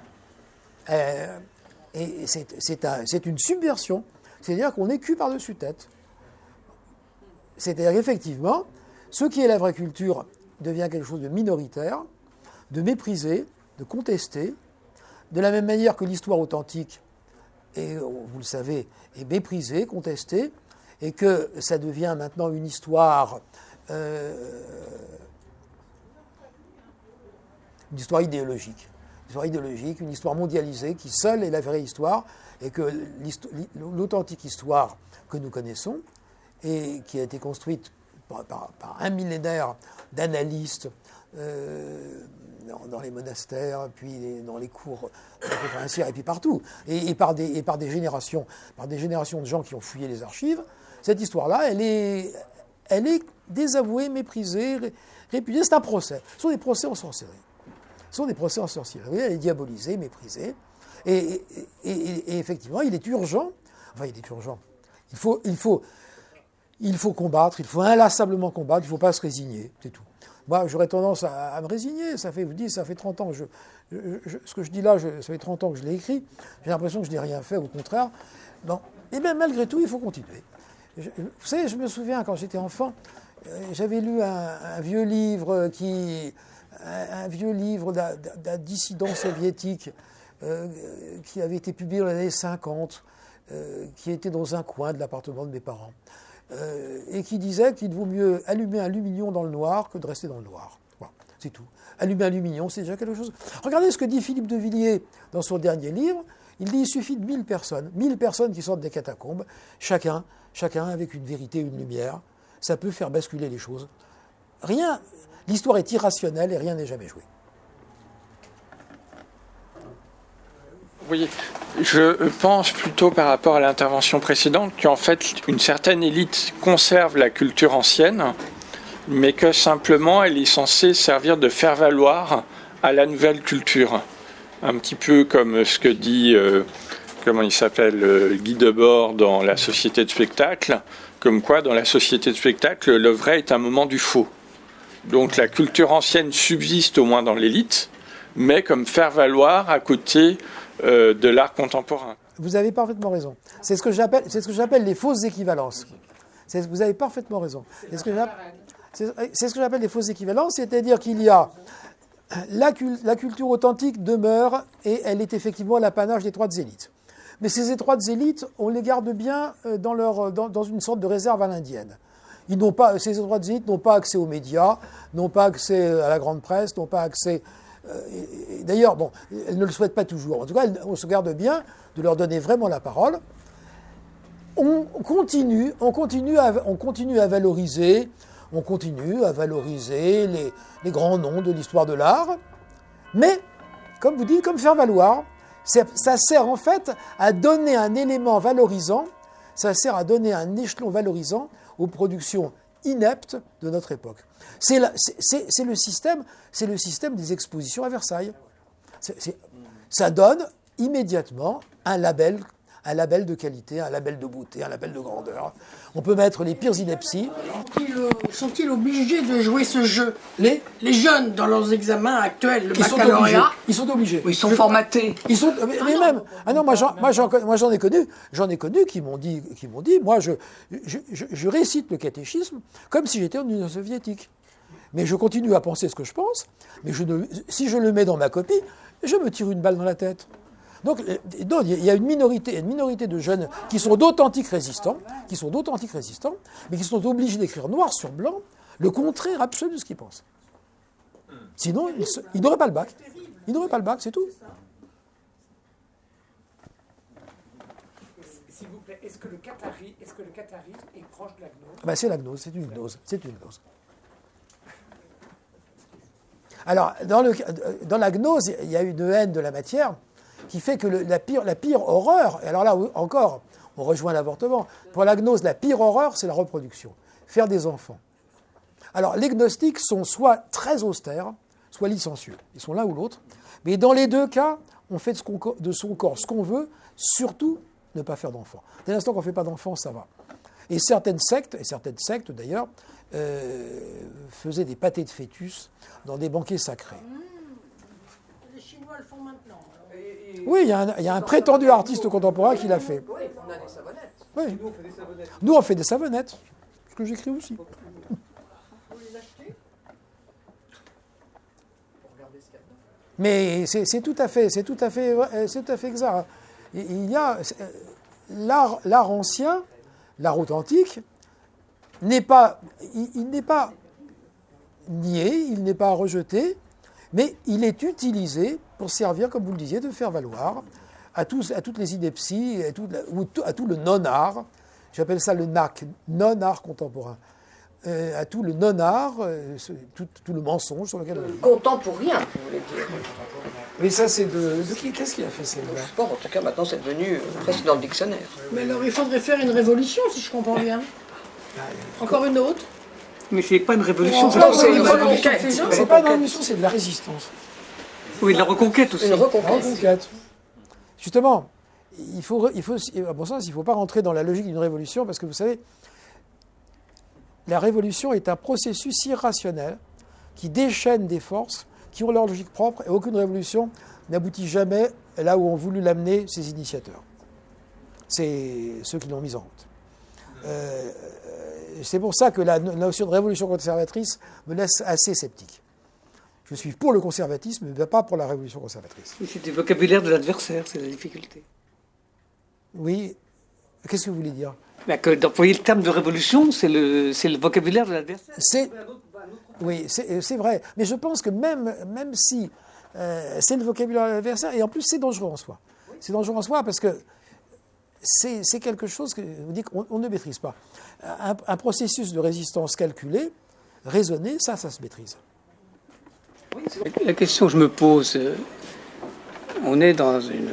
Et c'est une subversion. C'est-à-dire qu'on est cul par-dessus tête. C'est-à-dire qu'effectivement, ce qui est la vraie culture devient quelque chose de minoritaire, de méprisé, de contesté, de la même manière que l'histoire authentique, et vous le savez, est méprisée, contestée, et que ça devient maintenant une histoire idéologique. Une histoire mondialisée qui seule est la vraie histoire, et que l'authentique histoire que nous connaissons, et qui a été construite par un millénaire d'analystes dans les monastères, puis dans les cours conférencières, et puis partout, et par des générations de gens qui ont fouillé les archives, cette histoire-là, elle elle est désavouée, méprisée, répudiée. C'est un procès. Ce sont des procès en sorcellerie. Ce sont des procès en sorcellerie. Elle est diabolisée, méprisée. Et effectivement, il est urgent. Enfin, il est urgent. Il faut combattre, il faut inlassablement combattre, il ne faut pas se résigner, c'est tout. Moi, j'aurais tendance à me résigner. Ça fait 30 ans ce que je dis là, ça fait 30 ans que je l'ai écrit. J'ai l'impression que je n'ai rien fait, au contraire. Bon. Et bien, malgré tout, il faut continuer. Vous savez, je me souviens, quand j'étais enfant, j'avais lu un vieux livre d'un dissident soviétique qui avait été publié dans les années 50, qui était dans un coin de l'appartement de mes parents. Et qui disait qu'il vaut mieux allumer un lumignon dans le noir que de rester dans le noir. Voilà, c'est tout. Allumer un lumignon, c'est déjà quelque chose. Regardez ce que dit Philippe de Villiers dans son dernier livre. Il dit qu'il suffit de 1000 personnes qui sortent des catacombes, chacun avec une vérité, une lumière. Ça peut faire basculer les choses. Rien, l'histoire est irrationnelle et rien n'est jamais joué. Oui, je pense plutôt par rapport à l'intervention précédente qu'en fait une certaine élite conserve la culture ancienne, mais que simplement elle est censée servir de faire-valoir à la nouvelle culture. Un petit peu comme ce que dit, comment il s'appelle, Guy Debord dans La Société de spectacle, comme quoi dans la société de spectacle, le vrai est un moment du faux. Donc la culture ancienne subsiste au moins dans l'élite, mais comme faire-valoir à côté de l'art contemporain. Vous avez parfaitement raison. C'est ce que j'appelle les fausses équivalences. Vous avez parfaitement raison. C'est ce que j'appelle les fausses équivalences, c'est-à-dire qu'il y a la culture authentique demeure et elle est effectivement l'apanage d'étroites élites. Mais ces étroites élites, on les garde bien dans une sorte de réserve à l'indienne. Ces étroites élites n'ont pas accès aux médias, n'ont pas accès à la grande presse, n'ont pas accès... D'ailleurs, bon, elles ne le souhaitent pas toujours. En tout cas, on se garde bien de leur donner vraiment la parole. On continue à valoriser les grands noms de l'histoire de l'art. Mais, comme vous dites, comme faire valoir, ça sert en fait à donner un élément valorisant, ça sert à donner un échelon valorisant aux productions ineptes de notre époque. C'est le système des expositions à Versailles. Ça donne immédiatement un label de qualité, un label de beauté, un label de grandeur. On peut mettre les pires inepties. Sont-ils obligés de jouer ce jeu, les jeunes dans leurs examens actuels, le baccalauréat? Ils sont obligés. Ils sont formatés. Moi j'en ai connu qui m'ont dit, moi je récite le catéchisme comme si j'étais en Union soviétique. Mais je continue à penser ce que je pense, mais si je le mets dans ma copie, je me tire une balle dans la tête. Donc il y a une minorité de jeunes qui sont d'authentiques résistants, mais qui sont obligés d'écrire noir sur blanc le contraire absolu de ce qu'ils pensent. Sinon, ils n'auraient pas le bac. Ils n'auraient pas le bac, c'est tout. S'il vous plaît, est-ce que le catharisme est proche de la gnose? Ben, c'est la gnose, c'est une gnose. Alors, dans la gnose, il y a une haine de la matière qui fait que la pire horreur, et alors là encore, on rejoint l'avortement, pour la gnose, la pire horreur, c'est la reproduction, faire des enfants. Alors, les gnostiques sont soit très austères, soit licencieux. Ils sont l'un ou l'autre. Mais dans les deux cas, on fait de son corps ce qu'on veut, surtout ne pas faire d'enfants. Dès l'instant qu'on ne fait pas d'enfants, ça va. Et certaines sectes d'ailleurs, faisaient des pâtés de fœtus dans des banquets sacrés. Les Chinois le font maintenant. Oui, il y a un prétendu artiste contemporain qui l'a fait. Oui, on a des savonnettes. Oui. Nous, on fait des savonnettes. Ce que j'écris aussi. Vous les achetez? Mais c'est tout à fait exact. Il y a l'art ancien, l'art authentique, il n'est pas nié, il n'est pas rejeté, mais il est utilisé pour servir, comme vous le disiez, de faire valoir à toutes les inepties, à tout le non-art. J'appelle ça le NAC, non-art contemporain. À tout le non-art, tout le mensonge sur lequel on vit. Contemporain, vous voulez dire. Mais ça, c'est de qui? Qu'est-ce qui a fait ça? Le sport, en tout cas, maintenant, c'est devenu presque dans le dictionnaire. Mais alors, il faudrait faire une révolution, si je comprends bien. Encore une autre? Mais c'est pas une révolution, C'est pas une révolution, c'est de la résistance. Oui, de la reconquête aussi. Une reconquête. Reconquête. Justement, à mon sens, il ne faut pas rentrer dans la logique d'une révolution parce que vous savez, la révolution est un processus irrationnel qui déchaîne des forces qui ont leur logique propre et aucune révolution n'aboutit jamais là où ont voulu l'amener ses initiateurs. C'est ceux qui l'ont mise en route. C'est pour ça que la notion de révolution conservatrice me laisse assez sceptique. Je suis pour le conservatisme, mais pas pour la révolution conservatrice. C'est du vocabulaire de l'adversaire, c'est la difficulté. Oui. Qu'est-ce que vous voulez dire? Que d'employer le terme de révolution, c'est le vocabulaire de l'adversaire. Oui, c'est vrai. Mais je pense que même si c'est le vocabulaire de l'adversaire, et en plus c'est dangereux en soi. C'est dangereux en soi parce que c'est quelque chose que vous dites qu'on ne maîtrise pas. Un processus de résistance calculé, raisonné, ça se maîtrise. La question que je me pose, on est dans une...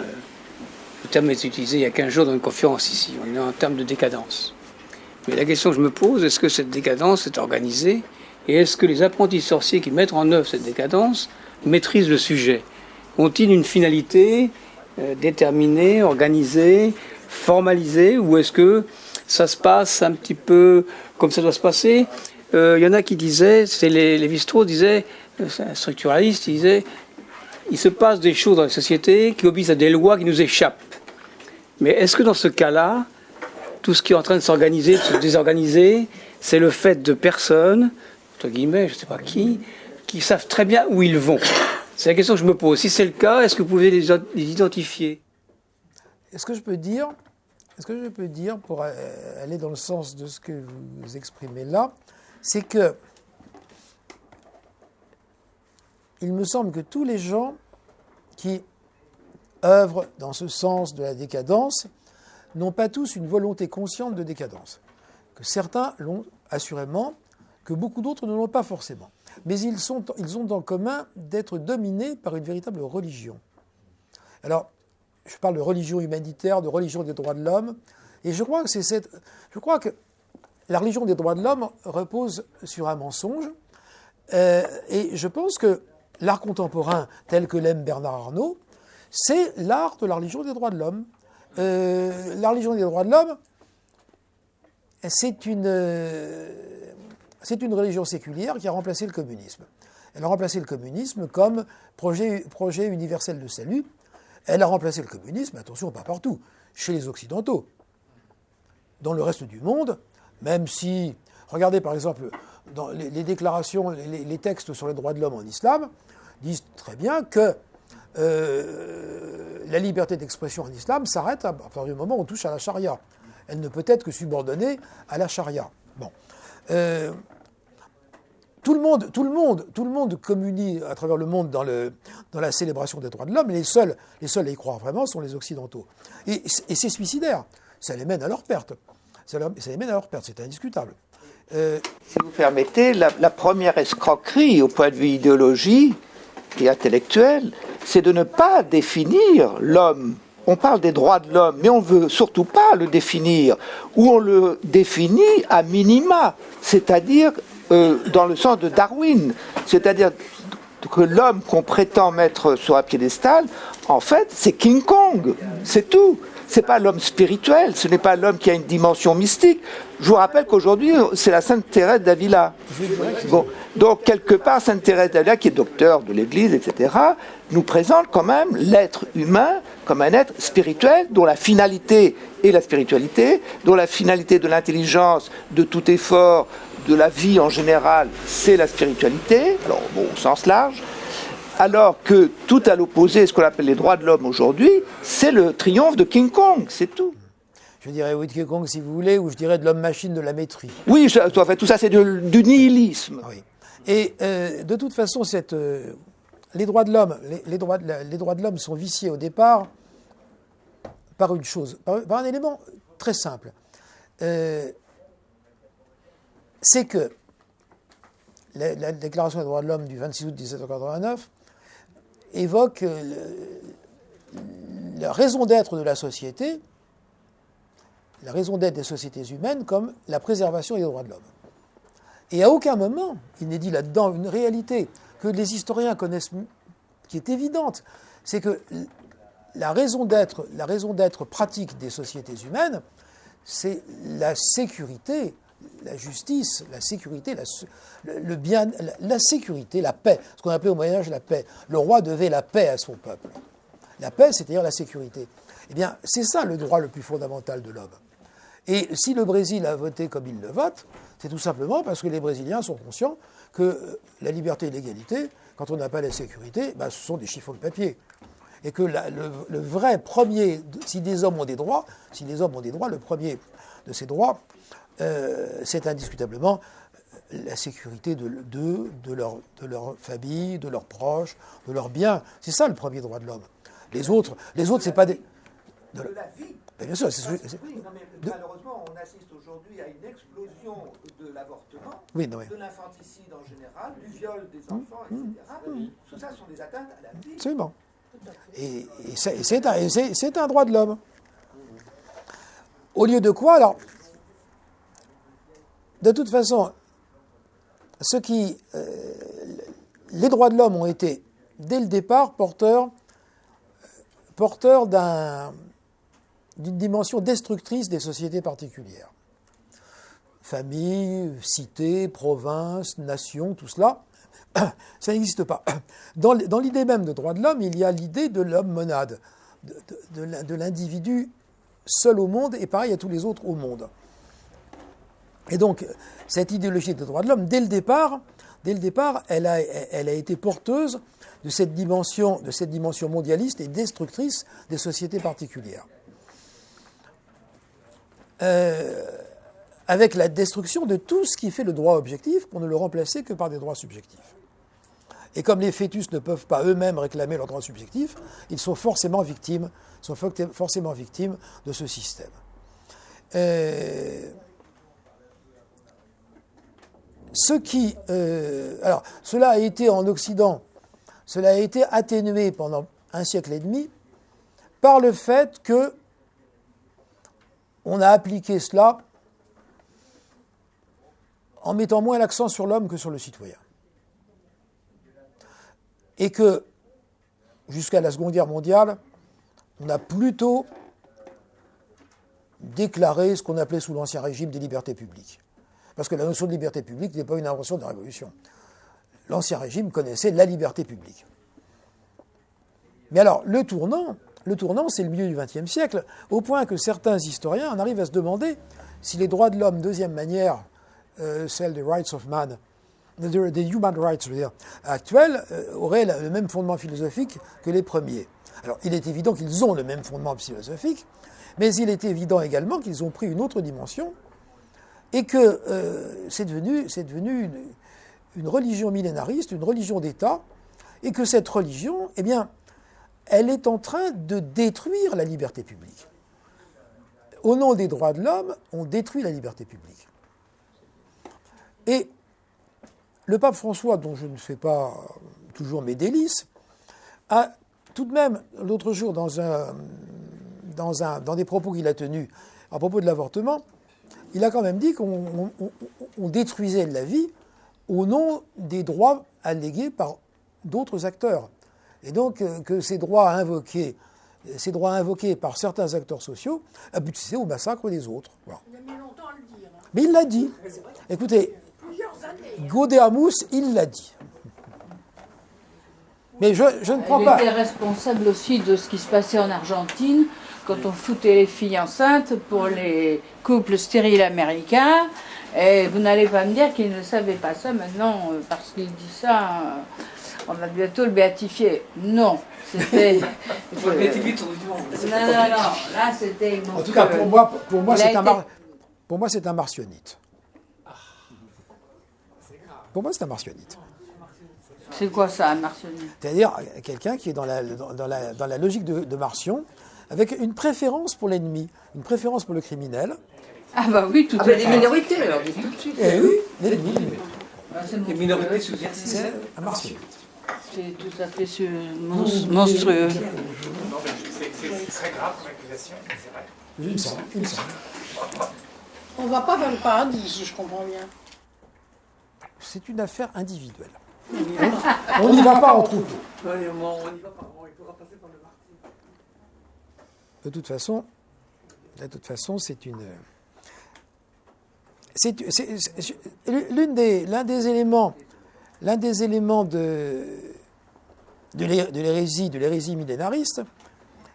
Le terme est utilisé il y a 15 jours dans une conférence ici. On est en termes de décadence. Mais la question que je me pose, est-ce que cette décadence est organisée? Et est-ce que les apprentis sorciers qui mettent en œuvre cette décadence maîtrisent le sujet? Ont-ils une finalité déterminée, organisée, formalisée? Ou est-ce que ça se passe un petit peu comme ça doit se passer? Il y en a qui disaient, c'est les Lévi-Strauss disaient, un structuraliste, il disait, il se passe des choses dans la société qui obéissent à des lois qui nous échappent. Mais est-ce que dans ce cas-là, tout ce qui est en train de s'organiser, de se désorganiser, c'est le fait de personnes, entre guillemets, je ne sais pas qui savent très bien où ils vont? C'est la question que je me pose. Si c'est le cas, est-ce que vous pouvez les identifier? Est-ce que je peux dire, pour aller dans le sens de ce que vous exprimez là, c'est que il me semble que tous les gens qui œuvrent dans ce sens de la décadence n'ont pas tous une volonté consciente de décadence. Que certains l'ont assurément, que beaucoup d'autres ne l'ont pas forcément. Mais ils ont en commun d'être dominés par une véritable religion. Alors, je parle de religion humanitaire, de religion des droits de l'homme, et je crois que la religion des droits de l'homme repose sur un mensonge, et je pense que l'art contemporain, tel que l'aime Bernard Arnault, c'est l'art de la religion des droits de l'homme. La religion des droits de l'homme, c'est une religion séculière qui a remplacé le communisme. Elle a remplacé le communisme comme projet universel de salut. Elle a remplacé le communisme, attention, pas partout, chez les Occidentaux. Dans le reste du monde, même si, regardez par exemple, dans les déclarations, les textes sur les droits de l'homme en islam, disent très bien que la liberté d'expression en islam s'arrête à partir du moment où on touche à la charia. Elle ne peut être que subordonnée à la charia. Bon. Tout le monde communie à travers le monde dans la célébration des droits de l'homme, et les seuls à y croire vraiment sont les Occidentaux. Et c'est suicidaire. Ça les mène à leur perte. Ça les mène à leur perte, c'est indiscutable. Si vous permettez, la première escroquerie au point de vue idéologie et intellectuel, c'est de ne pas définir l'homme. On parle des droits de l'homme, mais on ne veut surtout pas le définir, ou on le définit à minima, c'est-à-dire dans le sens de Darwin, c'est-à-dire que l'homme qu'on prétend mettre sur un piédestal, en fait, c'est King Kong, c'est tout. C'est pas l'homme spirituel, ce n'est pas l'homme qui a une dimension mystique. Je vous rappelle qu'aujourd'hui, c'est la Sainte Thérèse d'Avila. Bon, donc, quelque part, Sainte Thérèse d'Avila, qui est docteur de l'Église, etc., nous présente quand même l'être humain comme un être spirituel dont la finalité est la spiritualité, dont la finalité de l'intelligence, de tout effort, de la vie en général, c'est la spiritualité, alors bon, au sens large. Alors que tout à l'opposé, ce qu'on appelle les droits de l'homme aujourd'hui, c'est le triomphe de King Kong, c'est tout. Je dirais oui de King Kong si vous voulez, ou je dirais de l'homme-machine de la maîtrise. Oui, en fait, tout ça c'est du nihilisme. Oui. Et de toute façon, les droits de l'homme, les droits de l'homme sont viciés au départ par une chose, par un élément très simple. C'est que la Déclaration des droits de l'homme du 26 août 1789 évoque la raison d'être de la société, la raison d'être des sociétés humaines comme la préservation des droits de l'homme. Et à aucun moment, il n'est dit là-dedans une réalité que les historiens connaissent, qui est évidente, c'est que la raison d'être pratique des sociétés humaines, c'est la sécurité, la justice, la sécurité, le bien, la sécurité, la paix, ce qu'on appelait au Moyen-Âge la paix. Le roi devait la paix à son peuple. La paix, c'est-à-dire la sécurité. Eh bien, c'est ça le droit le plus fondamental de l'homme. Et si le Brésil a voté comme il le vote, c'est tout simplement parce que les Brésiliens sont conscients que la liberté et l'égalité, quand on n'a pas la sécurité, ben, ce sont des chiffons de papier. Et que le vrai premier, si les hommes ont des droits, le premier de ces droits, c'est indiscutablement la sécurité de leur famille, de leurs proches, de leurs biens. C'est ça le premier droit de l'homme. Les autres, c'est pas des... De la vie. Mais bien sûr, malheureusement, on assiste aujourd'hui à une explosion de l'avortement, de l'infanticide en général, du viol des enfants, etc. Tout ça sont des atteintes à la vie. Absolument. Et c'est un droit de l'homme. Au lieu de quoi, alors, de toute façon, les droits de l'homme ont été, dès le départ, porteurs d'une dimension destructrice des sociétés particulières. Famille, cité, province, nation, tout cela, ça n'existe pas. Dans l'idée même de droit de l'homme, il y a l'idée de l'homme monade, de l'individu seul au monde et pareil à tous les autres au monde. Et donc, cette idéologie de droit de l'homme, dès le départ, elle a été porteuse de cette dimension mondialiste et destructrice des sociétés particulières. Avec la destruction de tout ce qui fait le droit objectif pour ne le remplacer que par des droits subjectifs. Et comme les fœtus ne peuvent pas eux-mêmes réclamer leurs droits subjectifs, ils sont forcément victimes de ce système. Alors, cela a été en Occident, cela a été atténué pendant un siècle et demi par le fait que on a appliqué cela en mettant moins l'accent sur l'homme que sur le citoyen. Et que, jusqu'à la Seconde Guerre mondiale, on a plutôt déclaré ce qu'on appelait sous l'Ancien Régime des libertés publiques. Parce que la notion de liberté publique n'est pas une invention de la Révolution. L'Ancien Régime connaissait la liberté publique. Mais alors, le tournant, c'est le milieu du XXe siècle, au point que certains historiens en arrivent à se demander si les droits de l'homme, deuxième manière, celle des rights of man, des human rights, je veux dire, actuels, auraient le même fondement philosophique que les premiers. Alors, il est évident qu'ils ont le même fondement philosophique, mais il est évident également qu'ils ont pris une autre dimension et que c'est devenu une religion millénariste, une religion d'État, et que cette religion, eh bien, elle est en train de détruire la liberté publique. Au nom des droits de l'homme, on détruit la liberté publique. Et le pape François, dont je ne fais pas toujours mes délices, a tout de même, l'autre jour, dans des propos qu'il a tenus à propos de l'avortement, il a quand même dit qu'on détruisait la vie au nom des droits allégués par d'autres acteurs. Et donc que ces droits invoqués par certains acteurs sociaux aboutissaient au massacre des autres. Voilà. Il a mis longtemps à le dire. Hein. Mais il l'a dit. Écoutez, Gaudeamus, il l'a dit. Mais je ne crois pas. Il était responsable aussi de ce qui se passait en Argentine, quand on foutait les filles enceintes pour les couples stériles américains. Et vous n'allez pas me dire qu'il ne savait pas ça maintenant, parce qu'il dit ça, on va bientôt le béatifier. Non, c'était... Il faut le béatifier tout le monde. Non, là c'était... En tout cas, pour moi, c'est un martionnite. Pour moi, c'est un martionnite. C'est quoi ça, un martionnite? C'est-à-dire quelqu'un qui est dans la logique de Marcion, avec une préférence pour l'ennemi, une préférence pour le criminel. Ah bah oui, tout à fait. Les minorités, alors, dites tout de suite. Eh oui, l'ennemi. Les minorités subversives. C'est un martionnite. C'est tout à fait monstrueux. C'est très grave comme accusation, c'est vrai. Il me semble. On va pas vers le paradis, si je comprends bien. c'est une affaire individuelle. On n'y va pas en troupe. De toute façon, c'est une... L'un des éléments de l'hérésie millénariste,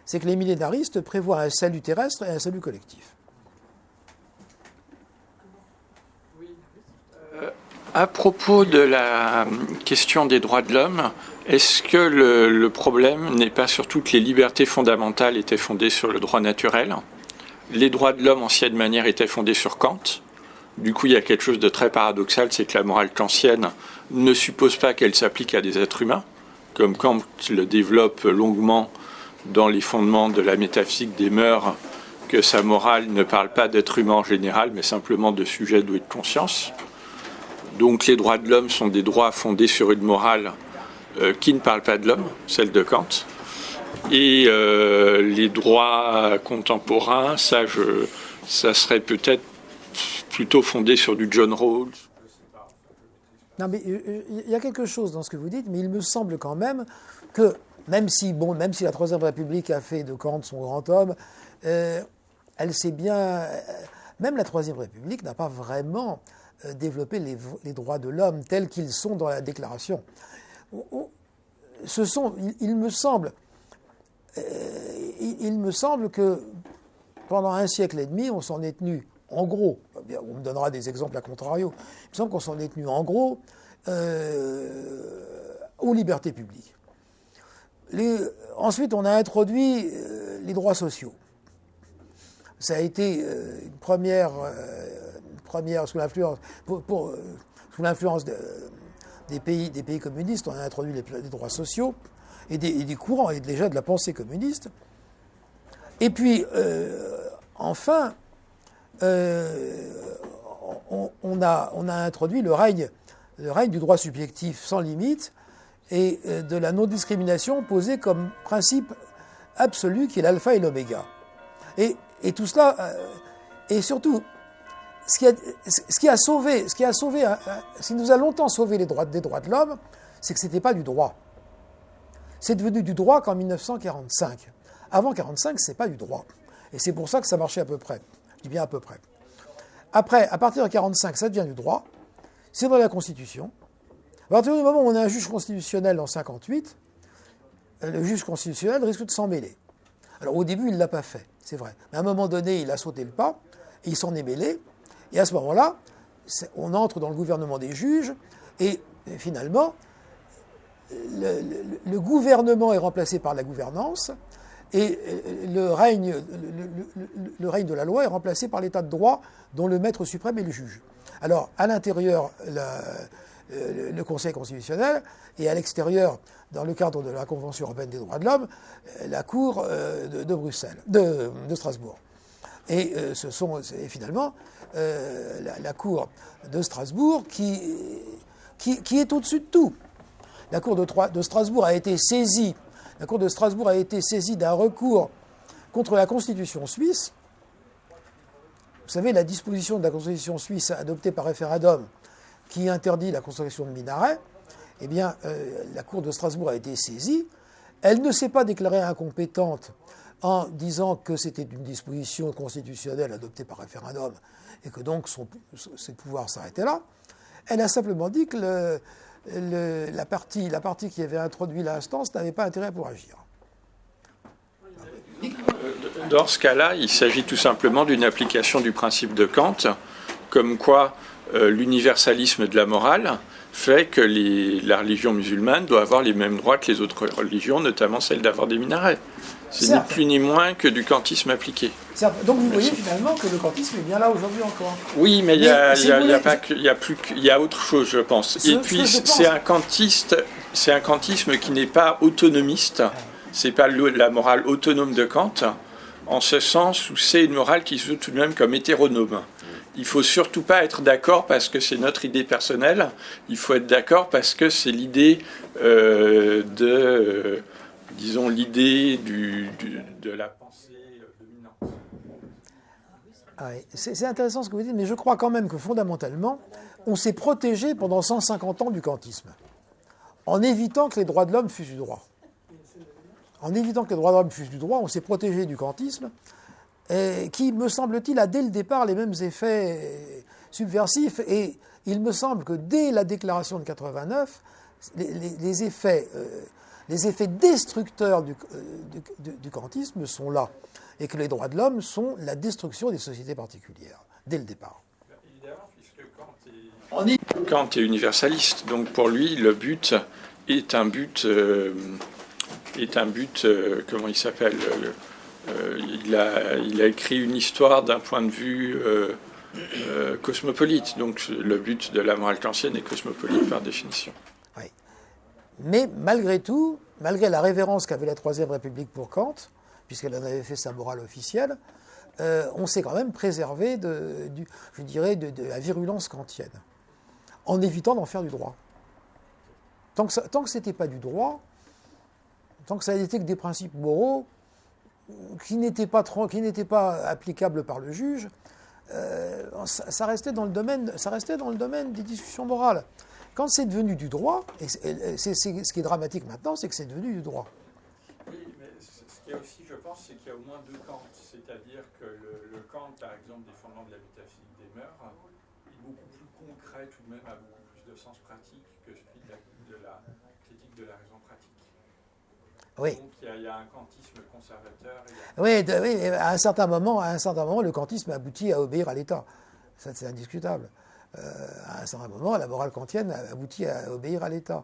c'est que les millénaristes prévoient un salut terrestre et un salut collectif. À propos de la question des droits de l'homme, est-ce que le problème n'est pas surtout que les libertés fondamentales étaient fondées sur le droit naturel? Les droits de l'homme, ancienne manière, étaient fondés sur Kant. Du coup, il y a quelque chose de très paradoxal, c'est que la morale kantienne ne suppose pas qu'elle s'applique à des êtres humains, comme Kant le développe longuement dans les fondements de la métaphysique des mœurs, que sa morale ne parle pas d'êtres humains en général, mais simplement de sujets doués de conscience. Donc les droits de l'homme sont des droits fondés sur une morale qui ne parle pas de l'homme, celle de Kant. Et les droits contemporains, ça serait peut-être plutôt fondé sur du John Rawls. Non, mais il y a quelque chose dans ce que vous dites, mais il me semble quand même que, même si la Troisième République a fait de Kant son grand homme, elle sait bien... Même la Troisième République n'a pas vraiment développé les droits de l'homme tels qu'ils sont dans la Déclaration. Il me semble que pendant un siècle et demi, on s'en est tenu, en gros, on me donnera des exemples à contrario, il me semble qu'on s'en est tenu en gros aux libertés publiques. Ensuite, on a introduit les droits sociaux. Ça a été une première sous l'influence, sous l'influence des pays communistes, on a introduit les droits sociaux et des courants, et déjà de la pensée communiste. Et puis, enfin, on a introduit le règne du droit subjectif sans limite et de la non-discrimination posée comme principe absolu qui est l'alpha et l'oméga. Et tout cela, et surtout, ce qui nous a longtemps sauvé des droits de l'homme, c'est que ce n'était pas du droit. C'est devenu du droit qu'en 1945. Avant 1945, ce n'est pas du droit. Et c'est pour ça que ça marchait à peu près. Je dis bien à peu près. Après, à partir de 1945, ça devient du droit. C'est dans la Constitution. À partir du moment où on a un juge constitutionnel en 1958, le juge constitutionnel risque de s'en mêler. Alors au début, il ne l'a pas fait, c'est vrai. Mais à un moment donné, il a sauté le pas, et il s'en est mêlé. Et à ce moment-là, on entre dans le gouvernement des juges, et finalement, le gouvernement est remplacé par la gouvernance, et le règne de la loi est remplacé par l'état de droit dont le maître suprême est le juge. Alors, à l'intérieur, le Conseil constitutionnel, et à l'extérieur, dans le cadre de la Convention européenne des droits de l'homme, la Cour de Strasbourg. Et c'est finalement la Cour de Strasbourg qui est au-dessus de tout. La Cour de Strasbourg a été saisie. La Cour de Strasbourg a été saisie d'un recours contre la Constitution suisse. Vous savez, la disposition de la Constitution suisse adoptée par référendum qui interdit la construction de minarets, eh bien, la Cour de Strasbourg a été saisie. Elle ne s'est pas déclarée incompétente en disant que c'était une disposition constitutionnelle adoptée par référendum et que donc ses pouvoirs s'arrêtaient là. Elle a simplement dit que la partie qui avait introduit l'instance n'avait pas intérêt pour agir. Dans ce cas-là, il s'agit tout simplement d'une application du principe de Kant, comme quoi l'universalisme de la morale fait que la religion musulmane doit avoir les mêmes droits que les autres religions, notamment celle d'avoir des minarets. C'est ni plus ni moins que du kantisme appliqué. Certes. Donc vous voyez finalement que le kantisme est bien là aujourd'hui encore. Oui, mais il y a autre chose, je pense. Et puis c'est un kantisme qui n'est pas autonomiste. C'est pas la morale autonome de Kant, en ce sens où c'est une morale qui se veut tout de même comme hétéronome. Il ne faut surtout pas être d'accord parce que c'est notre idée personnelle. Il faut être d'accord parce que c'est l'idée l'idée de la pensée dominante. Ouais, c'est intéressant ce que vous dites, mais je crois quand même que fondamentalement, on s'est protégé pendant 150 ans du kantisme, en évitant que les droits de l'homme fussent du droit. En évitant que les droits de l'homme fussent du droit, on s'est protégé du kantisme, qui, me semble-t-il, a dès le départ les mêmes effets subversifs. Et il me semble que dès la déclaration de 89, les effets destructeurs du kantisme sont là. Et que les droits de l'homme sont la destruction des sociétés particulières, dès le départ. Évidemment, puisque Kant est universaliste, donc pour lui, le but est un but, comment il s'appelle il a écrit une histoire d'un point de vue cosmopolite, donc le but de la morale kantienne est cosmopolite par définition. Oui. Mais malgré tout, malgré la révérence qu'avait la Troisième République pour Kant, puisqu'elle en avait fait sa morale officielle, on s'est quand même préservé de la virulence kantienne, en évitant d'en faire du droit. Tant que ce n'était pas du droit, tant que ça n'était que des principes moraux qui n'étaient pas applicables par le juge, ça restait dans le domaine des discussions morales. Quand c'est devenu du droit, et ce qui est dramatique maintenant, c'est que c'est devenu du droit. Oui, mais ce qu'il y a aussi, je pense, c'est qu'il y a au moins deux Kant. C'est-à-dire que le Kant, par exemple, des fondements de la métaphysique des mœurs, est beaucoup plus concret, tout de même, a beaucoup plus de sens pratique que celui de la critique de la raison pratique. Oui. Donc il y a un kantisme conservateur. Oui, à un certain moment, le kantisme aboutit à obéir à l'État. Ça, c'est indiscutable. À un certain moment, la morale kantienne aboutit à obéir à l'État.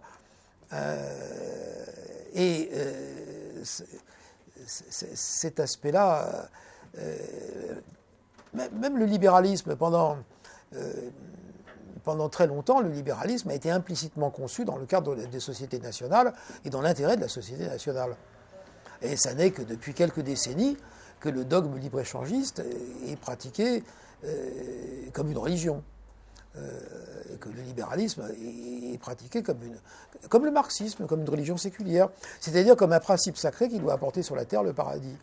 Cet aspect-là, même le libéralisme, pendant très longtemps, le libéralisme a été implicitement conçu dans le cadre des sociétés nationales et dans l'intérêt de la société nationale. Et ça n'est que depuis quelques décennies que le dogme libre-échangiste est pratiqué comme une religion. Que le libéralisme est pratiqué comme le marxisme, comme une religion séculière, c'est-à-dire comme un principe sacré qui doit apporter sur la terre le paradis.